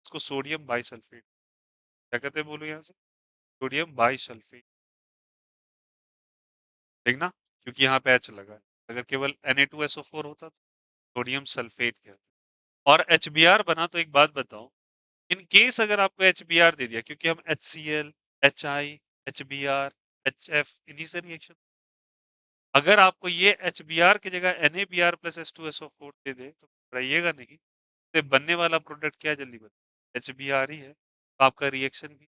इसको सोडियम बाइसल्फेट क्या कहते हैं, बोलो यहाँ से? Sodium bisulphate. ठीक ना? क्योंकि यहाँ पे H लगा है। अगर केवल Na2SO4 होता तो सोडियम सल्फेट कहते। और HBr बना, तो एक बात बताओ, इन केस अगर आपको HBr दे दिया, क्योंकि हम HCl, HI, HBr, HF इन्हीं से रिएक्शन, अगर आपको ये HBr की जगह NaBr प्लस H2SO4 दे दे तो रहिएगा नहीं, तो बनने वाला प्रोडक्ट क्या जल्दी बने? HBr ही है। तो आपका रिएक्शन भी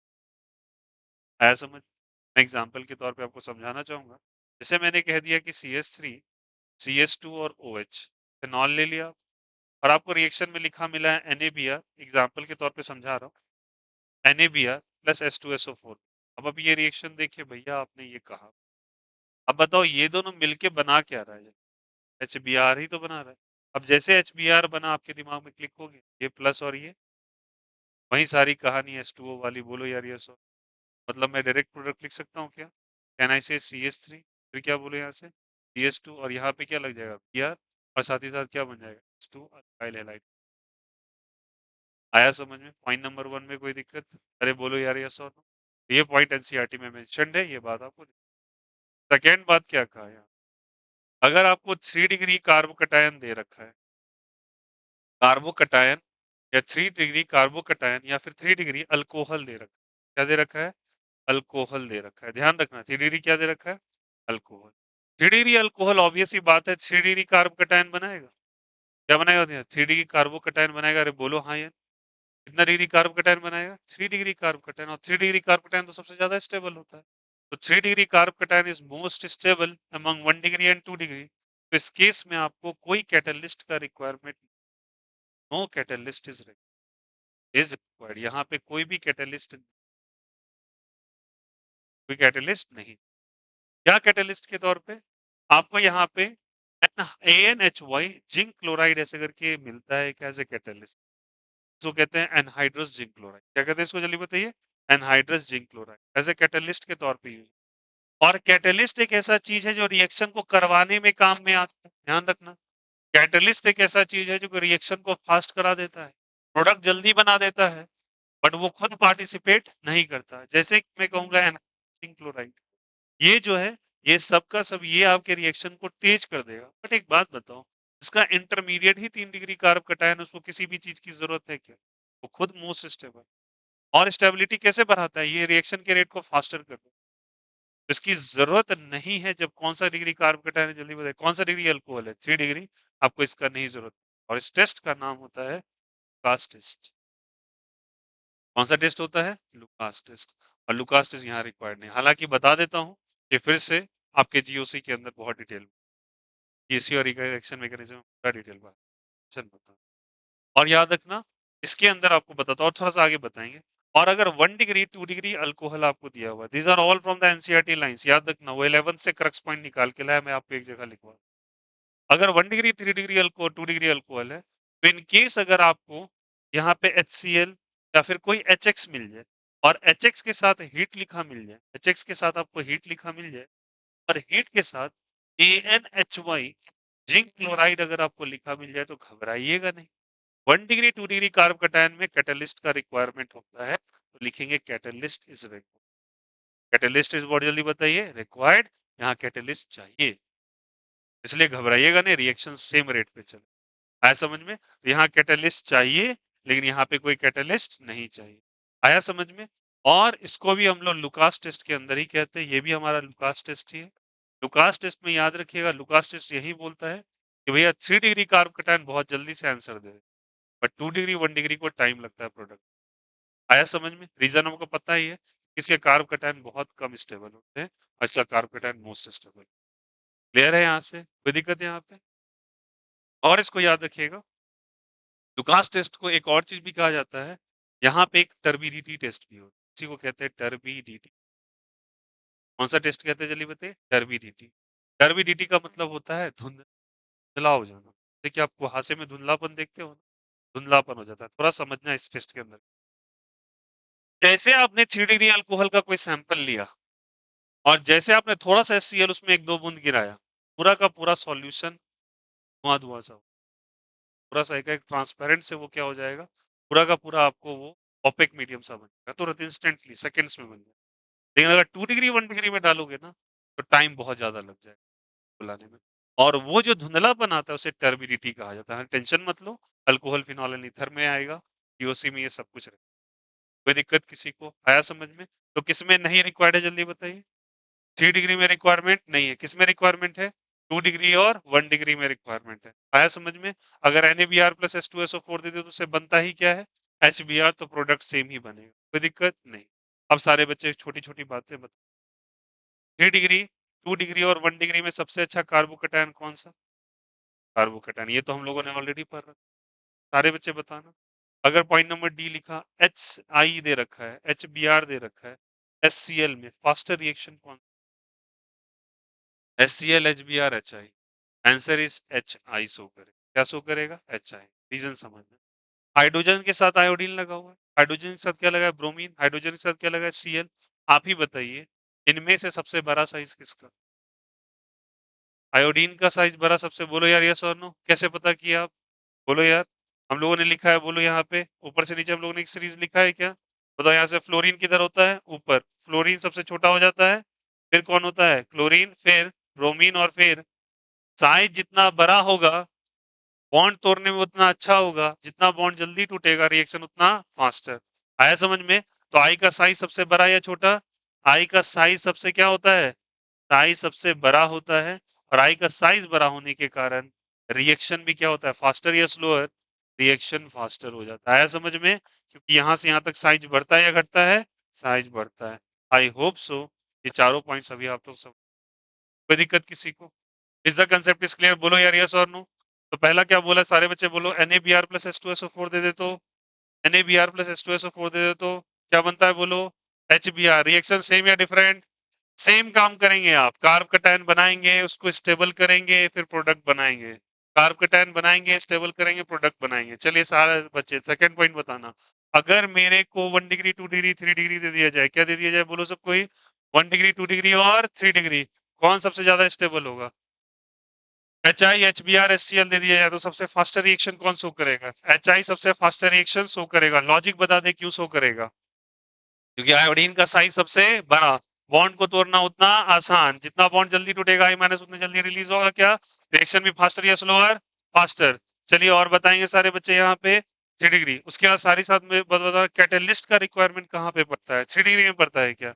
आया समझ? मैं एग्जांपल के तौर पे आपको समझाना चाहूंगा। जैसे मैंने कह दिया कि CH3, CH2 और OH, फिनॉल ले लिया, और आपको रिएक्शन में लिखा मिला है NaBr, एग्जांपल के तौर पे समझा रहा हूँ, NaBr प्लस H2SO4। अब ये रिएक्शन देखिए भैया, आपने ये कहा, अब बताओ ये दोनों मिलके बना क्या रहा है? HBr ही तो बना रहा है। अब जैसे HBr बना आपके दिमाग में क्लिक हो गया, ये प्लस और ये, वही सारी कहानी H2O वाली, बोलो यार ये सो, मतलब मैं डायरेक्ट प्रोडक्ट लिख सकता हूँ क्या? कैन आई से CH3, फिर क्या बोलो यहाँ से CH2, और यहाँ पे क्या लग जाएगा Br, और साथ ही साथ क्या बन जाएगा H2 अल्काइल हैलाइड। आया समझ में? पॉइंट नंबर 1 में कोई दिक्कत? अरे बोलो यार यस और नो। ये पॉइंट एनसीईआरटी में मेंशन्ड है, ये बात आपको। सेकेंड बात क्या कहा यार, अगर आपको 3 डिग्री कार्बोकटायन दे रखा है, कार्बोकटायन या 3 डिग्री कार्बोकटायन या फिर 3 डिग्री अल्कोहल दे रखा है, क्या दे रखा है? अल्कोहल दे रखा है। ध्यान रखना, 3 डिग्री क्या दे रखा है? अल्कोहल। 3 डिग्री अल्कोहल, ऑब्वियस ही बात है 3 डिग्री कार्बोकटायन बनाएगा। क्या बनाएगा? 3 डिग्री कार्बोकटायन बनाएगा। अरे बोलो हाँ यार, कितना डिग्री कार्बोकटायन बनाएगा? 3 डिग्री कार्बोकटायन, और 3 डिग्री कार्बोकटायन तो सबसे ज्यादा स्टेबल होता है। तो 3 degree carbocation is most stable among 1 degree and 2 degree. तो इस केस में आपको कोई कैटलिस्ट का requirement, no catalyst is required. यहाँ पे कोई भी कैटलिस्ट, कोई कैटलिस्ट नहीं। क्या कैटलिस्ट के तौर पे आपको यहाँ पे AnHY जिंक क्लोराइड ऐसे करके मिलता है क्या, एज ए कैटलिस्ट। जो कहते हैं एनहाइड्रस जिंक क्लोराइड। क्या कहते हैं इसको, जल्दी बताइए। Anhydrous zinc chloride as a catalyst के तौर पे यूज। और कैटलिस्ट एक ऐसा चीज है जो रिएक्शन को करवाने में काम में आता है, ध्यान रखना। कैटलिस्ट एक ऐसा चीज है जो रिएक्शन को फास्ट करा देता है, प्रोडक्ट जल्दी बना देता है, बट वो खुद पार्टिसिपेट नहीं करता। जैसे कि मैं कहूंगा एनहाइड्रस क्लोराइड, ये जो है, ये सब का सब ये आपके रिएक्शन को तेज कर देगा। बट एक बात बताओ, इसका इंटरमीडिएट ही 3 डिग्री कार्ब कटायन, उसको किसी भी चीज की जरूरत है क्या? वो खुद मोस्ट स्टेबल। और स्टेबिलिटी कैसे बढ़ाता है, ये रिएक्शन के रेट को फास्टर कर देता है। इसकी जरूरत नहीं है। जब कौन सा डिग्री कार्ब कटायन है, जल्दी बताइए। कौन सा डिग्री अल्कोहल है, 3 डिग्री। आपको इसका नहीं जरूरत। और इस टेस्ट का नाम होता है लुकास टेस्ट। कौन सा टेस्ट होता है, लुकास टेस्ट। और लुकास टेस्ट यहाँ रिक्वायर्ड नहीं। हालांकि बता देता हूँ कि फिर से आपके जीओसी के अंदर बहुत डिटेल, जीएसी और रिएक्शन मैकेनिज्म पूरा डिटेल बात। और याद रखना, इसके अंदर आपको बताता हूँ, और थोड़ा सा आगे बताएंगे। और अगर 1 डिग्री 2 डिग्री अल्कोहल आपको दिया हुआ, these are all from the NCERT lines. याद रखना, वो 11 से क्रक्स पॉइंट निकाल के लाया, मैं आपको एक जगह लिखवा। अगर 1 degree 3 degree alcohol 2 degree alcohol है, तो इन केस अगर आपको यहाँ पे HCl या फिर कोई HX मिल जाए, और HX के साथ हीट लिखा मिल जाए, HX के साथ आपको हीट लिखा मिल जाए, और हीट के साथ AnHY जिंक क्लोराइड अगर आपको लिखा मिल जाए, तो घबराइएगा नहीं। 1 डिग्री 2 डिग्री कार्ब कटायन में कैटलिस्ट का रिक्वायरमेंट होता है, तो लिखेंगे catalyst is required. Catalyst is what, जल्दी बताइए। रिक्वायर्ड, यहाँ कैटलिस्ट चाहिए, इसलिए घबराइएगा नहीं, रिएक्शन सेम रेट पे चले। आया समझ में? तो यहाँ कैटलिस्ट चाहिए, लेकिन यहाँ पे कोई कैटलिस्ट नहीं चाहिए। आया समझ में? और इसको भी हम लोग लुकास टेस्ट के अंदर ही कहते हैं, ये भी हमारा लुकास टेस्ट ही है। लुकास टेस्ट में याद रखिएगा, लुकास टेस्ट यही बोलता है कि भैया 3 डिग्री कार्ब कटायन बहुत जल्दी से answer they, but 2 degree 1 degree को टाइम लगता है प्रोडक्ट। आया समझ में? रीजन हमको पता ही है, इसके कार्ब कटायन बहुत कम स्टेबल होते हैं, और इसका carb cation most stable. Clear है यहाँ से? कोई दिक्कत है यहाँ पे? और इसको याद रखिएगा, लुकास टेस्ट को एक और चीज भी कहा जाता है, यहाँ पे एक टर्बिडिटी टेस्ट भी होता है, इसी को कहते हैं टर्बिडिटी। कौन सा टेस्ट कहते हैं, जल्दी बताइए। टर्बिडिटी। टर्बिडिटी का मतलब होता है धुंधला हो जाना। देखिए, आप कुहासे में धुंधलापन देखते हो ना, धुंधलापन हो जाता है। थोड़ा समझना इस टेस्ट के अंदर। जैसे आपने 3 डिग्री अल्कोहल का कोई सैंपल लिया, और जैसे आपने थोड़ा सा HCl उसमें 1-2 बूंद गिराया, पूरा का पूरा सॉल्यूशन धुआं धुआं सा, पूरा सा एक ट्रांसपेरेंट से वो क्या हो जाएगा, पूरा का पूरा आपको वो ओपेक मीडियम सा बन जाएगा, तुरंत इंस्टेंटली सेकंड्स में बन जाएगा। लेकिन अगर 2 डिग्री 1 डिग्री में डालोगे ना, तो टाइम बहुत ज्यादा लग जाएगा बुलाने में। और वो जो धुंधलापन आता है, उसे टर्बिडिटी कहा जाता है। टेंशन मत लो, अल्कोहल फिनॉल एंड ईथर में आएगा, पीओसी में ये सब कुछ रहेगा। कोई दिक्कत किसी को? आया समझ में? तो किसमें नहीं रिक्वायर्ड है, जल्दी बताइए। 3 डिग्री में रिक्वायरमेंट नहीं है, किसमें रिक्वायरमेंट है, 2 डिग्री और 1 डिग्री में रिक्वायरमेंट है। आया समझ में? अगर NaBr प्लस H2SO4 दे दे तो उससे बनता ही क्या है, HBr। तो प्रोडक्ट सेम ही बनेगा, कोई दिक्कत नहीं। अब सारे बच्चे छोटी छोटी बातें बता। 3 डिग्री 2 डिग्री और 1 डिग्री में सबसे अच्छा कार्बोकैटायन कौन सा? कार्बोकैटायन, ये तो हम लोगों ने ऑलरेडी पढ़ रखा। सारे बच्चे बताना। अगर पॉइंट नंबर डी लिखा, HI दे रखा है, HBr दे रखा है, HCl में फास्टर रिएक्शन कौन? HCl HBr HI। Answer is HI show करे। क्या शो करेगा? HI। रीजन समझना। हाइड्रोजन के साथ आयोडीन लगा हुआ है, हाइड्रोजन के साथ क्या लगा है, ब्रोमीन। हाइड्रोजन के साथ क्या लगा है, Cl। आप ही बताइए, इनमें से सबसे बड़ा साइज किसका? आयोडीन का साइज बड़ा सबसे, बोलो यार यस और नो। कैसे पता किया आप? बोलो यार। हम लोगों ने लिखा है, बोलो यहाँ पे ऊपर से नीचे हम लोगों ने एक सीरीज लिखा है क्या? बताओ। यहाँ से फ्लोरीन किधर होता है, ऊपर। फ्लोरीन सबसे छोटा हो जाता है, फिर कौन होता है, क्लोरीन, फिर ब्रोमीन, और फिर साइज जितना बड़ा होगा, बॉन्ड तोड़ने में उतना अच्छा होगा, जितना बॉन्ड जल्दी टूटेगा रिएक्शन उतना फास्टर। आया समझ में? तो आई का साइज सबसे बड़ा या छोटा? आई का साइज सबसे क्या होता है, साइज सबसे बड़ा होता है। और आई का साइज बड़ा होने के कारण रिएक्शन भी क्या होता है, फास्टर या स्लोअर? रिएक्शन फास्टर हो जाता है। आया समझ में? क्योंकि यहां से यहां तक साइज बढ़ता है या घटता है, साइज बढ़ता है। आई होप सो ये चारों पॉइंट्स अभी आप लोग सब, कोई दिक्कत किसी को? Is the concept is clear? बोलो यार यस और नो। तो पहला क्या बोला, सारे बच्चे बोलो, NaBr प्लस H2SO4 दे दे तो, NaBr प्लस H2SO4 दे दे तो क्या बनता है बोलो, HBr। रिएक्शन सेम या डिफरेंट? सेम काम करेंगे आप, कार्ब कटायन बनाएंगे, उसको स्टेबल करेंगे, फिर प्रोडक्ट बनाएंगे। कार्ब कटायन बनाएंगे, स्टेबल करेंगे, प्रोडक्ट बनाएंगे। चलिए सारे बच्चे सेकंड पॉइंट बताना। अगर मेरे को 1 डिग्री 2 डिग्री 3 डिग्री दे दिया जाए, क्या दे दिया जाए बोलो सब कोई, 1 डिग्री 2 डिग्री और 3 डिग्री, कौन सबसे ज्यादा स्टेबल होगा? HI HBr HCl दे दिया जाए तो सबसे फास्टर रिएक्शन कौन शो करेगा? HI सबसे फास्टर रिएक्शन शो करेगा। लॉजिक बता दे क्यों शो करेगा? क्योंकि आयोडीन का साइज सबसे बड़ा, बॉन्ड को तोड़ना उतना आसान, जितना बॉन्ड जल्दी टूटेगा I माइनस उतनी जल्दी रिलीज होगा क्या, रिएक्शन भी फास्टर या स्लोअर? फास्टर। चलिए और बताएंगे सारे बच्चे यहाँ पे 3 डिग्री, उसके बाद सारी साथ में बता कैटेलिस्ट का रिक्वायरमेंट कहाँ पे पड़ता है? 3 डिग्री में पड़ता है क्या?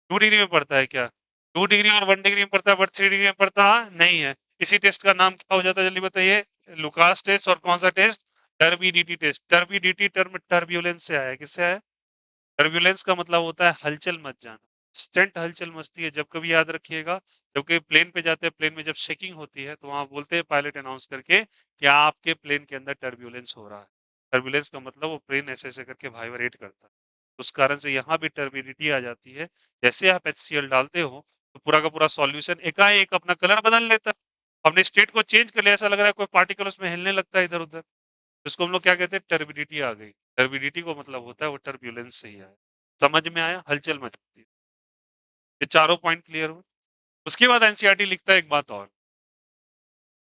2 डिग्री में पड़ता है क्या? 2 डिग्री और 1 डिग्री में पड़ता है, बट 3 डिग्री में पड़ता नहीं है। इसी टेस्ट का नाम क्या हो जाता है जल्दी बताइए? Lucas test. और कौन सा test? Turbidity test. Turbidity term turbulence से आया है। किससे आया? टर्बुलेंस का मतलब होता है हलचल मच जाना। स्टेंट हलचल मचती है जब, कभी याद रखिएगा, जब कभी प्लेन पे जाते हैं, प्लेन में जब शेकिंग होती है तो वहां बोलते हैं पायलट अनाउंस करके कि आपके प्लेन के अंदर टर्बुलेंस हो रहा है। टर्बुलेंस का मतलब वो प्लेन ऐसे ऐसे करके वाइब्रेट करता है। उस कारण से यहाँ भी टर्बिडिटी आ जाती है। जैसे आप HCl डालते हो तो पूरा का पूरा सॉल्यूशन एकाएक अपना कलर बदल लेता है, अपने स्टेट को चेंज कर लिया, ऐसा लग रहा है कोई पार्टिकल उसमें हिलने लगता है इधर उधर। जिसको हम लोग क्या कहते हैं, टर्बिडिटी आ गई। टर्बिडिटी को मतलब होता है वो टर्ब्यूलेंस से ही आया। समझ में आया? हलचल मचती है। ये चारों पॉइंट क्लियर हुए। उसके बाद एनसीईआरटी लिखता है एक बात और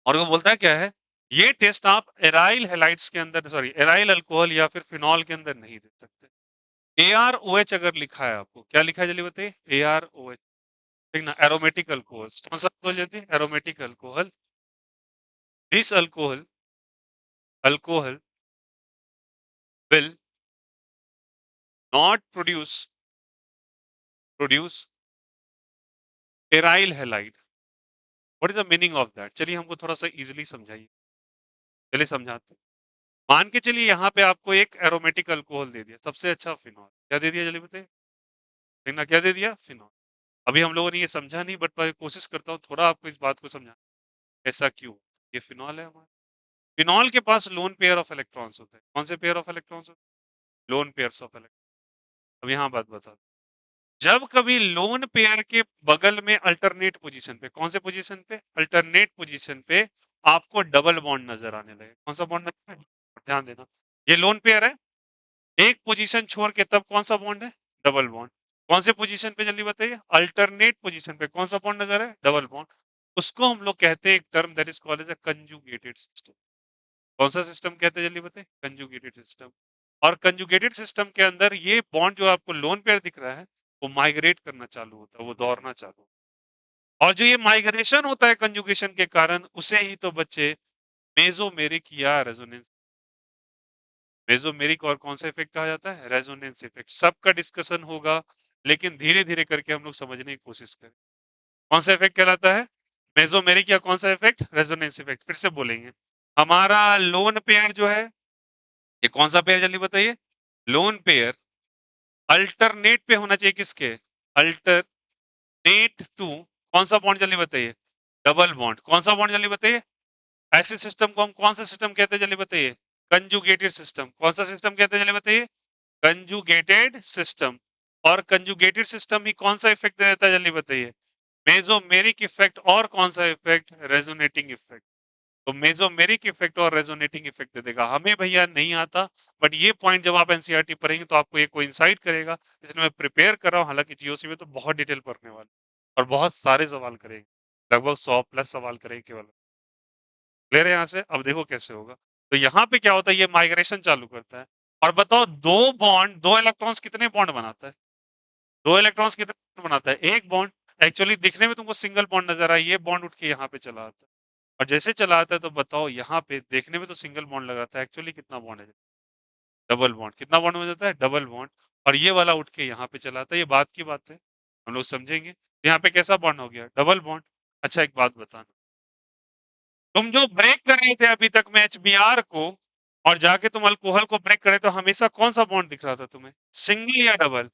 वो बोलता है क्या है, ये टेस्ट आप एराइल हेलाइड्स के अंदर, सॉरी एराइल अल्कोहल या फिर फिनॉल के अंदर नहीं दे सकते। AROH अगर लिखा है, आपको क्या लिखा है जल्दी बताइए? AROH, ठीक ना? Aromatic alcohol. कौन सा अल्कोहल जल्दी? Aromatic alcohol. This alcohol will not produce aryl halide. What is the meaning of that? चलिए हमको थोड़ा सा इजीली समझाइए। चलिए समझाते हैं। मान के चलिए यहाँ पे आपको एक एरोमेटिक अल्कोहल दे दिया, सबसे अच्छा फिनॉल। क्या दे दिया जल्दी बताइए? ना क्या दे दिया? फिनॉल। अभी हम लोगों ने ये समझा नहीं, बट मैं कोशिश करता हूँ थोड़ा आपको इस बात को समझाना। ऐसा क्यों? ये फिनॉल है हमारा। फिनॉल के पास लोन पेयर ऑफ इलेक्ट्रॉन्स होते हैं। कौन से पेयर ऑफ इलेक्ट्रॉन्स होते हैं? Lone pairs of electron. अब यहाँ बात बता, जब कभी लोन पेयर के बगल में अल्टरनेट पोजीशन पे, कौन से पोजीशन पे? अल्टरनेट पोजीशन पे आपको डबल बॉन्ड नजर आने लगे। कौन सा बॉन्ड नजर आए? ध्यान देना, ये लोन पेयर है, एक पोजीशन छोड़ के तब कौन सा बॉन्ड है? Double bond. कौन से पोजीशन पे जल्दी बताइए? अल्टरनेट पोजीशन पे कौन सा बॉन्ड नजर है? Double bond. उसको हम लोग कहते हैं एक term that is called as a conjugated system. कौन सा सिस्टम कहते हैं जल्दी बताइए? Conjugated system. और कंजुगेटेड सिस्टम के अंदर ये बॉन्ड जो आपको लोन पेयर दिख रहा है वो माइग्रेट करना चालू होता है, वो दौड़ना चालू। और जो ये माइग्रेशन होता है कंजुगेशन के कारण, उसे ही तो बच्चे मेसोमेरिक या रेजोनेंस, मेसोमेरिक और कौन सा इफेक्ट कहा जाता है? Resonance effect. सबका डिस्कशन होगा, लेकिन धीरे धीरे करके हम लोग समझने की कोशिश करें। कौन सा इफेक्ट कहलाता है? मेसोमेरिक या कौन सा इफेक्ट? Resonance effect. फिर से बोलेंगे, हमारा लोन पेयर जो है, ये कौन सा पेयर जल्दी बताइए? लोन पेयर अल्टरनेट पे होना चाहिए किसके? अल्टरनेट टू कौन सा बॉन्ड जल्दी बताइए? Double bond. कौन सा बॉन्ड जल्दी बताइए? ऐसे सिस्टम को हम कौन सा सिस्टम कहते हैं जल्दी बताइए? Conjugated system. कौन सा सिस्टम कहते हैं जल्दी बताइए? Conjugated system. और कंजुगेटेड सिस्टम ही कौन सा इफेक्ट दे देता है जल्दी बताइए? Mesomeric effect. और कौन सा इफेक्ट? Resonating effect. तो मेसोमेरिक इफेक्ट और रेजोनेटिंग इफेक्ट दे देगा। हमें भैया नहीं आता, बट ये पॉइंट जब आप एनसीईआरटी पढ़ेंगे तो आपको ये कोइंसाइड करेगा। इसलिए मैं प्रिपेयर कर रहा हूँ, हालांकि जीओसी में तो बहुत डिटेल पढ़ने वाले और बहुत सारे सवाल करेंगे, लगभग 100 प्लस सवाल करेंगे केवल। क्लियर है यहाँ से? अब देखो कैसे होगा। तो यहाँ पे क्या होता है, ये माइग्रेशन चालू करता है। और बताओ, दो इलेक्ट्रॉन्स कितने बॉन्ड बनाता है? दो इलेक्ट्रॉन्स कितने बॉन्ड बनाता है? एक बॉन्ड। एक्चुअली दिखने में तुमको सिंगल बॉन्ड नजर आए, ये बॉन्ड उठ के यहाँ पे चला आता है। और जैसे चला आता है तो बताओ, यहाँ पे देखने में तो सिंगल बॉन्ड लग रहा था, एक्चुअली कितना बॉन्ड है? Double bond. कितना बॉन्ड हो जाता है? Double bond. और ये वाला उठ के यहाँ पे चला आता है, ये बात की बात है, हम लोग समझेंगे। यहाँ पे कैसा बॉन्ड हो गया? Double bond. अच्छा एक बात बताना, तुम जो ब्रेक कर रहे थे अभी तक में HBr को, और जाके तुम अल्कोहल को ब्रेक करे, तो हमेशा कौन सा बॉन्ड दिख रहा था तुम्हें? सिंगल या डबल?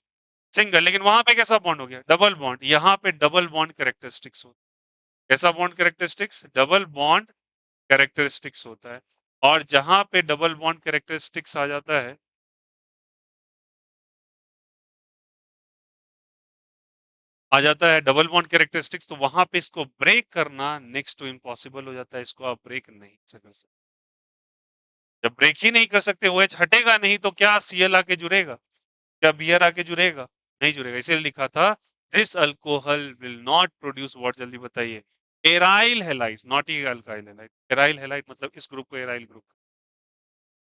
सिंगल, लेकिन वहां पे कैसा बॉन्ड हो गया, डबल बॉन्ड। यहाँ पे डबल बॉन्ड कैरेक्टरिस्टिक्स होता है। कैसा bond characteristics, double bond characteristics होता है। और जहां पे डबल बॉन्ड कैरेक्टरिस्टिक्स आ जाता है, डबल बॉन्ड कैरेक्टरिस्टिक्स, तो वहां पे इसको ब्रेक करना नेक्स्ट टू इम्पॉसिबल हो जाता है। इसको आप ब्रेक नहीं कर सकते। जब ब्रेक ही नहीं कर सकते, OH हटेगा नहीं, तो क्या Cl आके जुड़ेगा, क्या Br आके जुड़ेगा, नहीं जुड़ेगा। इसीलिए लिखा था this alcohol will not produce what, जल्दी बताइए, aryl halide, not E alkyl halide. Aryl halide मतलब इस ग्रुप को एराइल ग्रुप,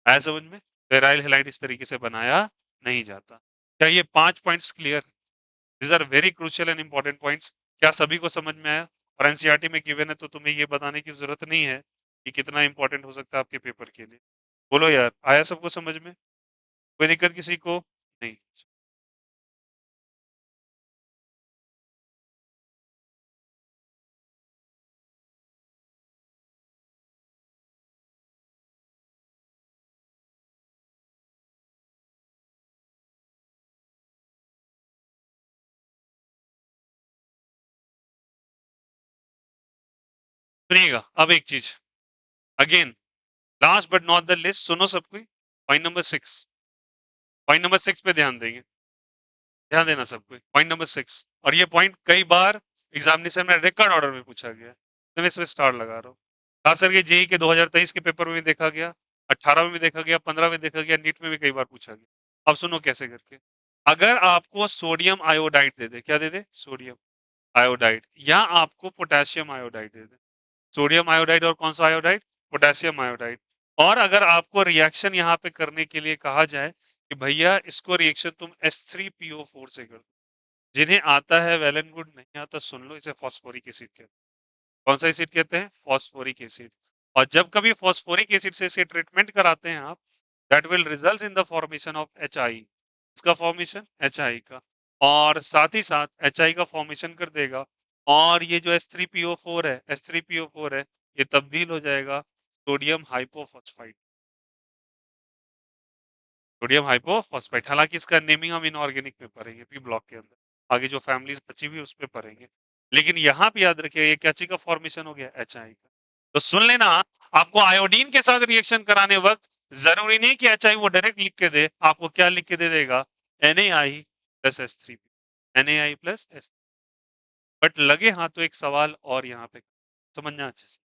आया समझ में। तो एराइल हैलाइड इस तरीके से बनाया नहीं जाता। क्या ये 5 points clear, these are very crucial and important points. क्या सभी को समझ में आया? और एनसीईआरटी में गिवन है, तो तुम्हें ये बताने की जरूरत नहीं है कि कितना इंपॉर्टेंट हो सकता है आपके पेपर के लिए। बोलो यार, आया सबको समझ में? कोई दिक्कत किसी को नहीं? सुनिएगा अब एक चीज, again last but not the list, सुनो सब कोई। पॉइंट नंबर 6, पॉइंट नंबर 6 पे ध्यान देंगे, ध्यान देना सब कोई। पॉइंट नंबर 6, और ये पॉइंट कई बार एग्जामिनेशन में रिकॉर्ड ऑर्डर में पूछा गया है, तो मैं इसमें स्टार लगा रहा हूँ। खास करके जेई के 2023 के पेपर में भी देखा गया, 18 में भी देखा गया, 15 में देखा गया, नीट में भी कई बार पूछा गया। अब सुनो कैसे करके, अगर आपको सोडियम आयोडाइड दे दे, क्या दे दे, सोडियम आयोडाइड, या आपको पोटेशियम आयोडाइड दे दे, सोडियम आयोडाइड और कौन सा आयोडाइड, पोटेशियम आयोडाइड, और अगर आपको रिएक्शन यहाँ पे करने के लिए कहा जाए कि भैया इसको रिएक्शन तुम H3PO4 से कर, जिन्हें आता है वेल एंड गुड, नहीं आता सुन लो, इसे फॉस्फोरिक एसिड कहते हैं। कौन सा एसिड कहते हैं, फॉस्फोरिक एसिड। और जब कभी फॉस्फोरिक एसिड से इसे ट्रीटमेंट कराते हैं आप, that will result in the formation of HI, इसका फॉर्मेशन HI का, और साथ ही साथ HI का फॉर्मेशन कर देगा। और ये जो H3PO4 है, H3PO4 है, ये तब्दील हो जाएगा सोडियम हाइपोफॉस्फाइड, सोडियम हाइपोफॉस्फेट। हालांकि इसका नेमिंग हम इनऑर्गेनिक में पढ़ेंगे पी ब्लॉक के अंदर, आगे जो फैमिलीज बची हुई उस पर पढ़ेंगे। लेकिन यहाँ पे याद रखिए ये क्या चीज का फॉर्मेशन हो गया, HI का। तो सुन लेना, आपको आयोडीन के साथ रिएक्शन कराने वक्त जरूरी नहीं कि HI वो डायरेक्ट लिख के दे, आपको क्या लिख के दे देगा, NaI plus H3, NaI plus H। But लगे हाँ तो एक सवाल और यहाँ पे समझना अच्छे से,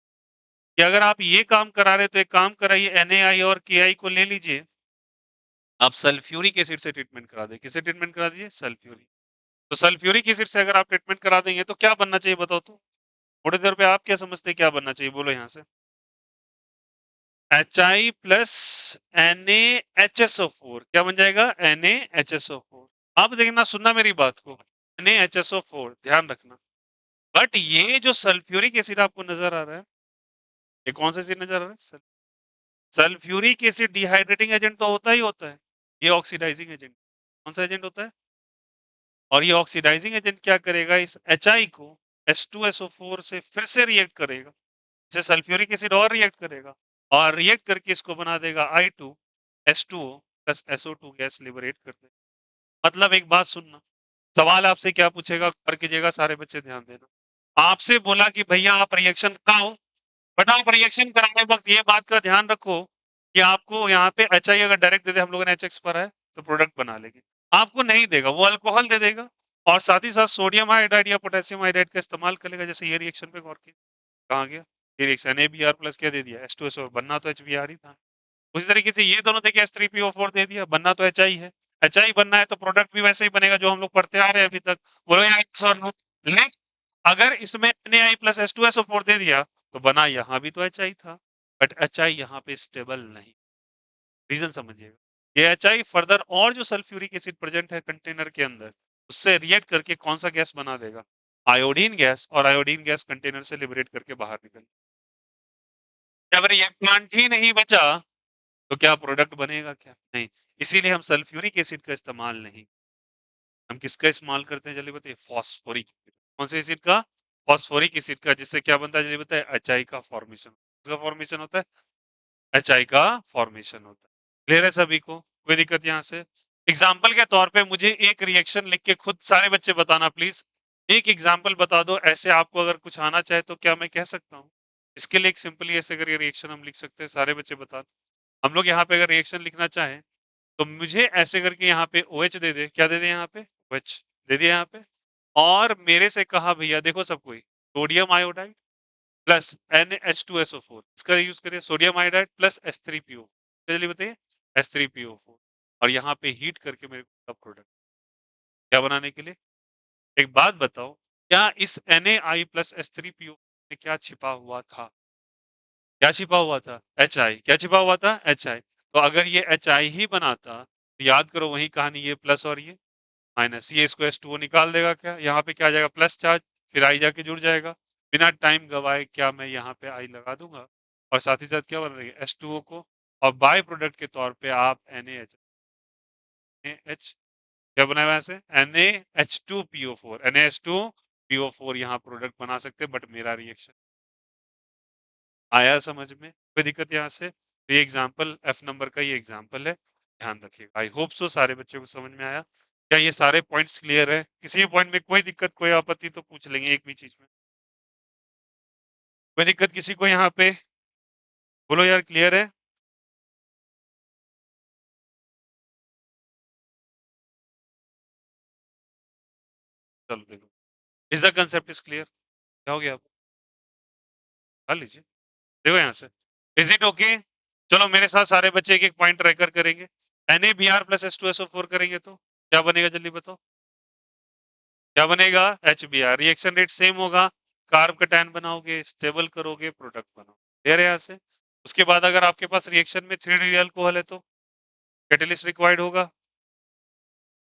कि अगर आप ये काम करा रहे तो एक काम कराइए, NaI और KI को ले लीजिए, आप सल्फ्यूरिक एसिड से ट्रीटमेंट करा दें। किससे ट्रीटमेंट करा दीजिए, सल्फ्यूरिक। तो सल्फ्यूरिक एसिड से अगर आप ट्रीटमेंट करा देंगे तो क्या बनना चाहिए बताओ तो, थोड़ी देर पे आप क्या समझते हैं क्या बनना चाहिए, बोलो यहाँ से। HI प्लस NaHSO4 क्या बन जाएगा, NaHSO4। आप देखना, सुनना मेरी बात को, NaHSO4 ध्यान रखना। बट ये जो सल्फ्यूरिक एसिड आपको नजर आ रहा है, ये कौन सा एसिड नजर आ रहा है, सल्फ्यूरिक एसिड डिहाइड्रेटिंग एजेंट तो होता ही होता है, ये ऑक्सीडाइजिंग एजेंट, कौन सा एजेंट होता है, और ये ऑक्सीडाइजिंग एजेंट क्या करेगा, इस HI को H2SO4 से फिर से रिएक्ट करेगा, इसे सल्फ्यूरिक एसिड और रिएक्ट करेगा, और रिएक्ट करके इसको बना देगा I2H2O plus SO2 gas liberate कर देगा। मतलब एक बात सुनना, सवाल आपसे क्या पूछेगा, कर कीजिएगा सारे बच्चे ध्यान देना। आपसे बोला कि भैया आप रिएक्शन कराओ, बट आप रिएक्शन कराने वक्त ये बात का ध्यान रखो कि आपको यहाँ पे HI अगर डायरेक्ट दे दे, हम लोगों ने HX पर है तो प्रोडक्ट बना लेंगे, आपको नहीं देगा, वो अल्कोहल दे देगा, और साथ ही साथ सोडियम आयोडाइड या पोटेशियम आयोडाइड का इस्तेमाल करेगा। जैसे ये रिएक्शन पे गौर कीजिए, कहाँ गया ये रिएक्शन, NaBr प्लस क्या दे दिया, H2SO, बनना तो HBr ही था। उसी तरीके से ये दोनों देखिए H3PO4 दे दिया, बनना तो HI है। HI बनना है तो प्रोडक्ट भी वैसे ही बनेगा जो हम लोग पढ़ते आ रहे हैं अभी तक, बोलो यार yes or no? लेकिन अगर इसमें NaI प्लस H2SO4 दे दिया तो बना यहाँ भी तो HI था, बट HI यहाँ पे स्टेबल नहीं, रीजन समझिएगा। ये HI फर्दर और जो सल्फ्यूरिक एसिड प्रेजेंट है कंटेनर के अंदर, उससे रिएक्ट करके कौन सा गैस बना देगा, आयोडीन गैस, और आयोडीन गैस कंटेनर से लिबरेट करके बाहर निकल, जब रिएक्टेंट ही नहीं बचा तो क्या प्रोडक्ट बनेगा, क्या नहीं। इसीलिए हम सल्फ्यूरिक एसिड का इस्तेमाल नहीं, हम किसका इस्तेमाल करते हैं जल्दी बताइए, फास्फोरिक एसिड। कौन से एसिड का, फास्फोरिक एसिड का, जिससे क्या बनता है जल्दी बताइए, HI का फॉर्मेशन, किसका फॉर्मेशन होता है, HI का फॉर्मेशन होता है। क्लियर है सभी को, कोई दिक्कत यहाँ से? एग्जाम्पल के तौर पे मुझे एक रिएक्शन लिख के खुद सारे बच्चे बताना प्लीज। एक एग्जाम्पल बता दो ऐसे, आपको अगर कुछ आना चाहे तो क्या मैं कह सकता हूँ? इसके लिए एक सिंपली ऐसे करके रिएक्शन हम लिख सकते हैं, सारे बच्चे बता। हम लोग यहाँ पे अगर रिएक्शन लिखना चाहें तो मुझे ऐसे करके यहाँ पे OH दे दे, क्या दे दे यहाँ पे? OH दे दिया यहाँ पे। और मेरे से कहा भैया देखो सब कोई, सोडियम आयोडाइड प्लस NH2SO4, इसका यूज करिए, सोडियम आयोडाइड प्लस H3PO, चलिए बताइए, H3PO4, और यहाँ पे हीट करके मेरे को प्रोडक्ट क्या बनाने के लिए। एक बात बताओ, क्या इस NaI प्लस H3PO में क्या छिपा हुआ था? क्या छिपा हुआ था? HI। क्या छिपा हुआ था? HI। तो अगर ये HI ही बनाता तो याद करो वही कहानी, ये प्लस और ये माइनस, ये इसको H2O निकाल देगा, क्या यहाँ पे क्या आ जाएगा? प्लस चार्ज, फिर I जाके जुड़ जाएगा। बिना टाइम गवाए क्या मैं यहाँ पे I लगा दूंगा, और साथ ही साथ क्या बन रही है? H2O को, और बाय प्रोडक्ट के तौर पे आप NaH क्या बनाया हुआ है ऐसे? NaH2PO4 यहाँ प्रोडक्ट बना सकते हैं, बट मेरा रिएक्शन आया समझ में? कोई दिक्कत यहाँ से? तो ये एग्जाम्पल F नंबर का, ये एग्जाम्पल है, ध्यान रखिएगा। आई होप सो सारे बच्चों को समझ में आया। क्या ये सारे पॉइंट्स क्लियर है? किसी भी पॉइंट में कोई दिक्कत, कोई आपत्ति तो पूछ लेंगे एक भी चीज में। कोई दिक्कत किसी को यहाँ पे? बोलो यार, क्लियर है? चलो देखो, is the concept is clear? क्या हो गया आप? कर लीजिए, देखो यहाँ से, इज इट ओके? चलो मेरे साथ सारे बच्चे एक एक पॉइंट रेकर करेंगे। NaBr प्लस H2SO4 करेंगे तो क्या बनेगा, जल्दी बताओ। क्या बनेगा? HBr। रिएक्शन रेट सेम होगा, कार्ब कटायन बनाओगे, स्टेबल करोगे, प्रोडक्ट बनाओ। क्लियर है यहाँ से? उसके बाद अगर आपके पास रिएक्शन में 3 डिग्री अल्कोहल है तो कैटेलिस्ट रिक्वायर्ड होगा।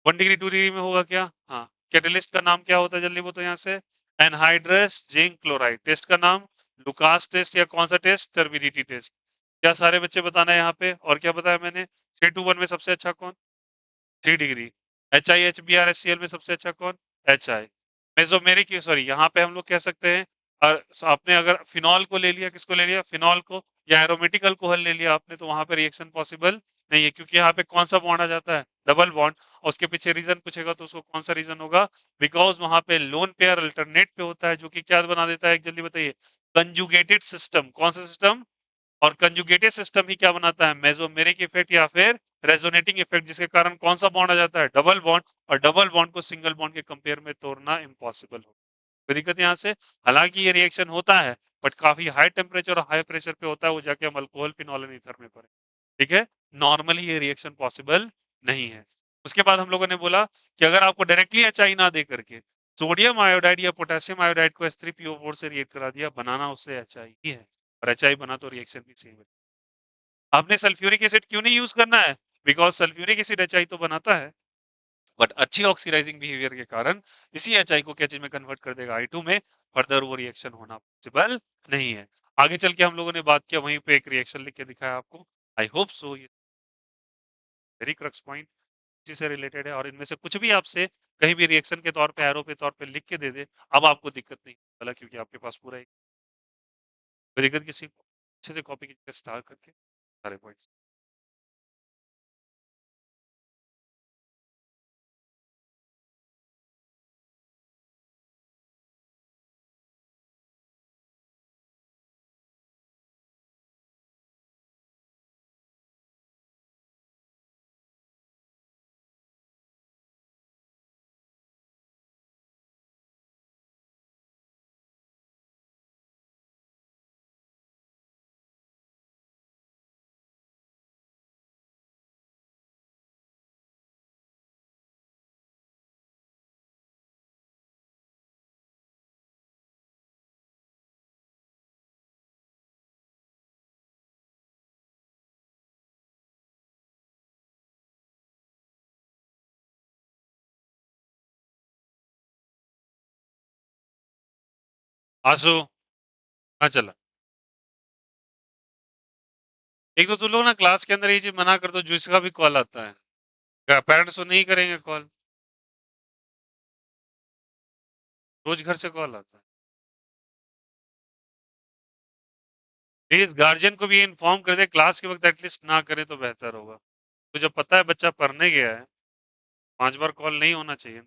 1 डिग्री 2 डिग्री में होगा क्या? हाँ। कैटेलिस्ट का नाम क्या होता है, जल्दी बताओ यहाँ से? Anhydrous zinc chloride. टेस्ट का नाम लुकास टेस्ट, या कौन सा टेस्ट? Turbidity test. क्या सारे बच्चे बताना है यहाँ पे? और क्या बताया मैंने? 3 to 1 में सबसे अच्छा कौन? 3 डिग्री। HI HBr HCl में सबसे अच्छा कौन? HI। मेसोमेरिक, सॉरी यहाँ पे हम लोग कह सकते हैं, और आपने अगर फिनॉल को ले लिया, किसको ले लिया? फिनॉल को, या एरोमेटिक अल्कोहल ले लिया आपने, तो वहां पे रिएक्शन पॉसिबल नहीं है, क्योंकि यहाँ पे कौन सा बॉन्ड आ जाता है? Double bond. और उसके पीछे रीजन पूछेगा तो उसको कौन सा रीजन होगा? बिकॉज वहां पे लोन पेयर अल्टरनेट पे होता है, जो कि क्या बना देता है, जल्दी बताइए? Conjugated system. कौन सा सिस्टम? और कंजुगेटेड सिस्टम ही क्या बनाता है? मेसोमेरिक इफेक्ट या फिर रेजोनेटिंग इफेक्ट, जिसके कारण कौन सा बॉन्ड आ जाता है? Double bond. और डबल बॉन्ड को सिंगल बॉन्ड के कंपेयर में तोड़ना इम्पॉसिबल हो। कोई दिक्कत यहाँ से? हालांकि ये रिएक्शन होता है, बट काफी हाई टेम्परेचर और हाई प्रेशर पे होता है, वो जाके हम अल्कोहल फिनॉल एंड ईथर में पड़े। ठीक है, नॉर्मली ये रिएक्शन पॉसिबल नहीं है। उसके बाद हम लोगों ने बोला कि अगर आपको डायरेक्टली HI ना दे करके सोडियम आयोडाइड या पोटेशियम आयोडाइड को H3PO4 से रिएक्ट करा दिया, बनाना उससे HI ही है, और HI बना तो रिएक्शन भी सेम है। आपने सल्फ्यूरिक एसिड क्यों नहीं यूज करना है? बिकॉज सल्फ्यूरिक एसिड HI तो बनाता है, बट अच्छी ऑक्सीडाइजिंग बिहेवियर के कारण इसी HI को क्या चीज में कन्वर्ट कर देगा? I2 में। फर्दर वो रिएक्शन होना पॉसिबल नहीं है। आगे चल के हम लोगों ने बात किया, वहीं पे एक रिएक्शन लिख के दिखाया आपको। आई होप सो ये वेरी क्रक्स पॉइंट इसी से रिलेटेड है, और इनमें से कुछ भी आपसे कहीं भी रिएक्शन के तौर पे, एरो पे तौर पे लिख के दे दे, अब आपको दिक्कत नहीं वाला, क्योंकि आपके पास पूरा एक कोई दिक्कत किसी को, अच्छे से कॉपी की स्टार करके सारे पॉइंट्स। आंसू, हाँ चला। एक तो तुम लोग ना क्लास के अंदर ये चीज मना कर दो, जो इसका भी कॉल आता है, पेरेंट्स तो नहीं करेंगे कॉल, रोज घर से कॉल आता है। प्लीज गार्जियन को भी इन्फॉर्म कर दे, क्लास के वक्त एटलीस्ट ना करे तो बेहतर होगा। तो जब पता है बच्चा पढ़ने गया है, 5 बार कॉल नहीं होना चाहिए।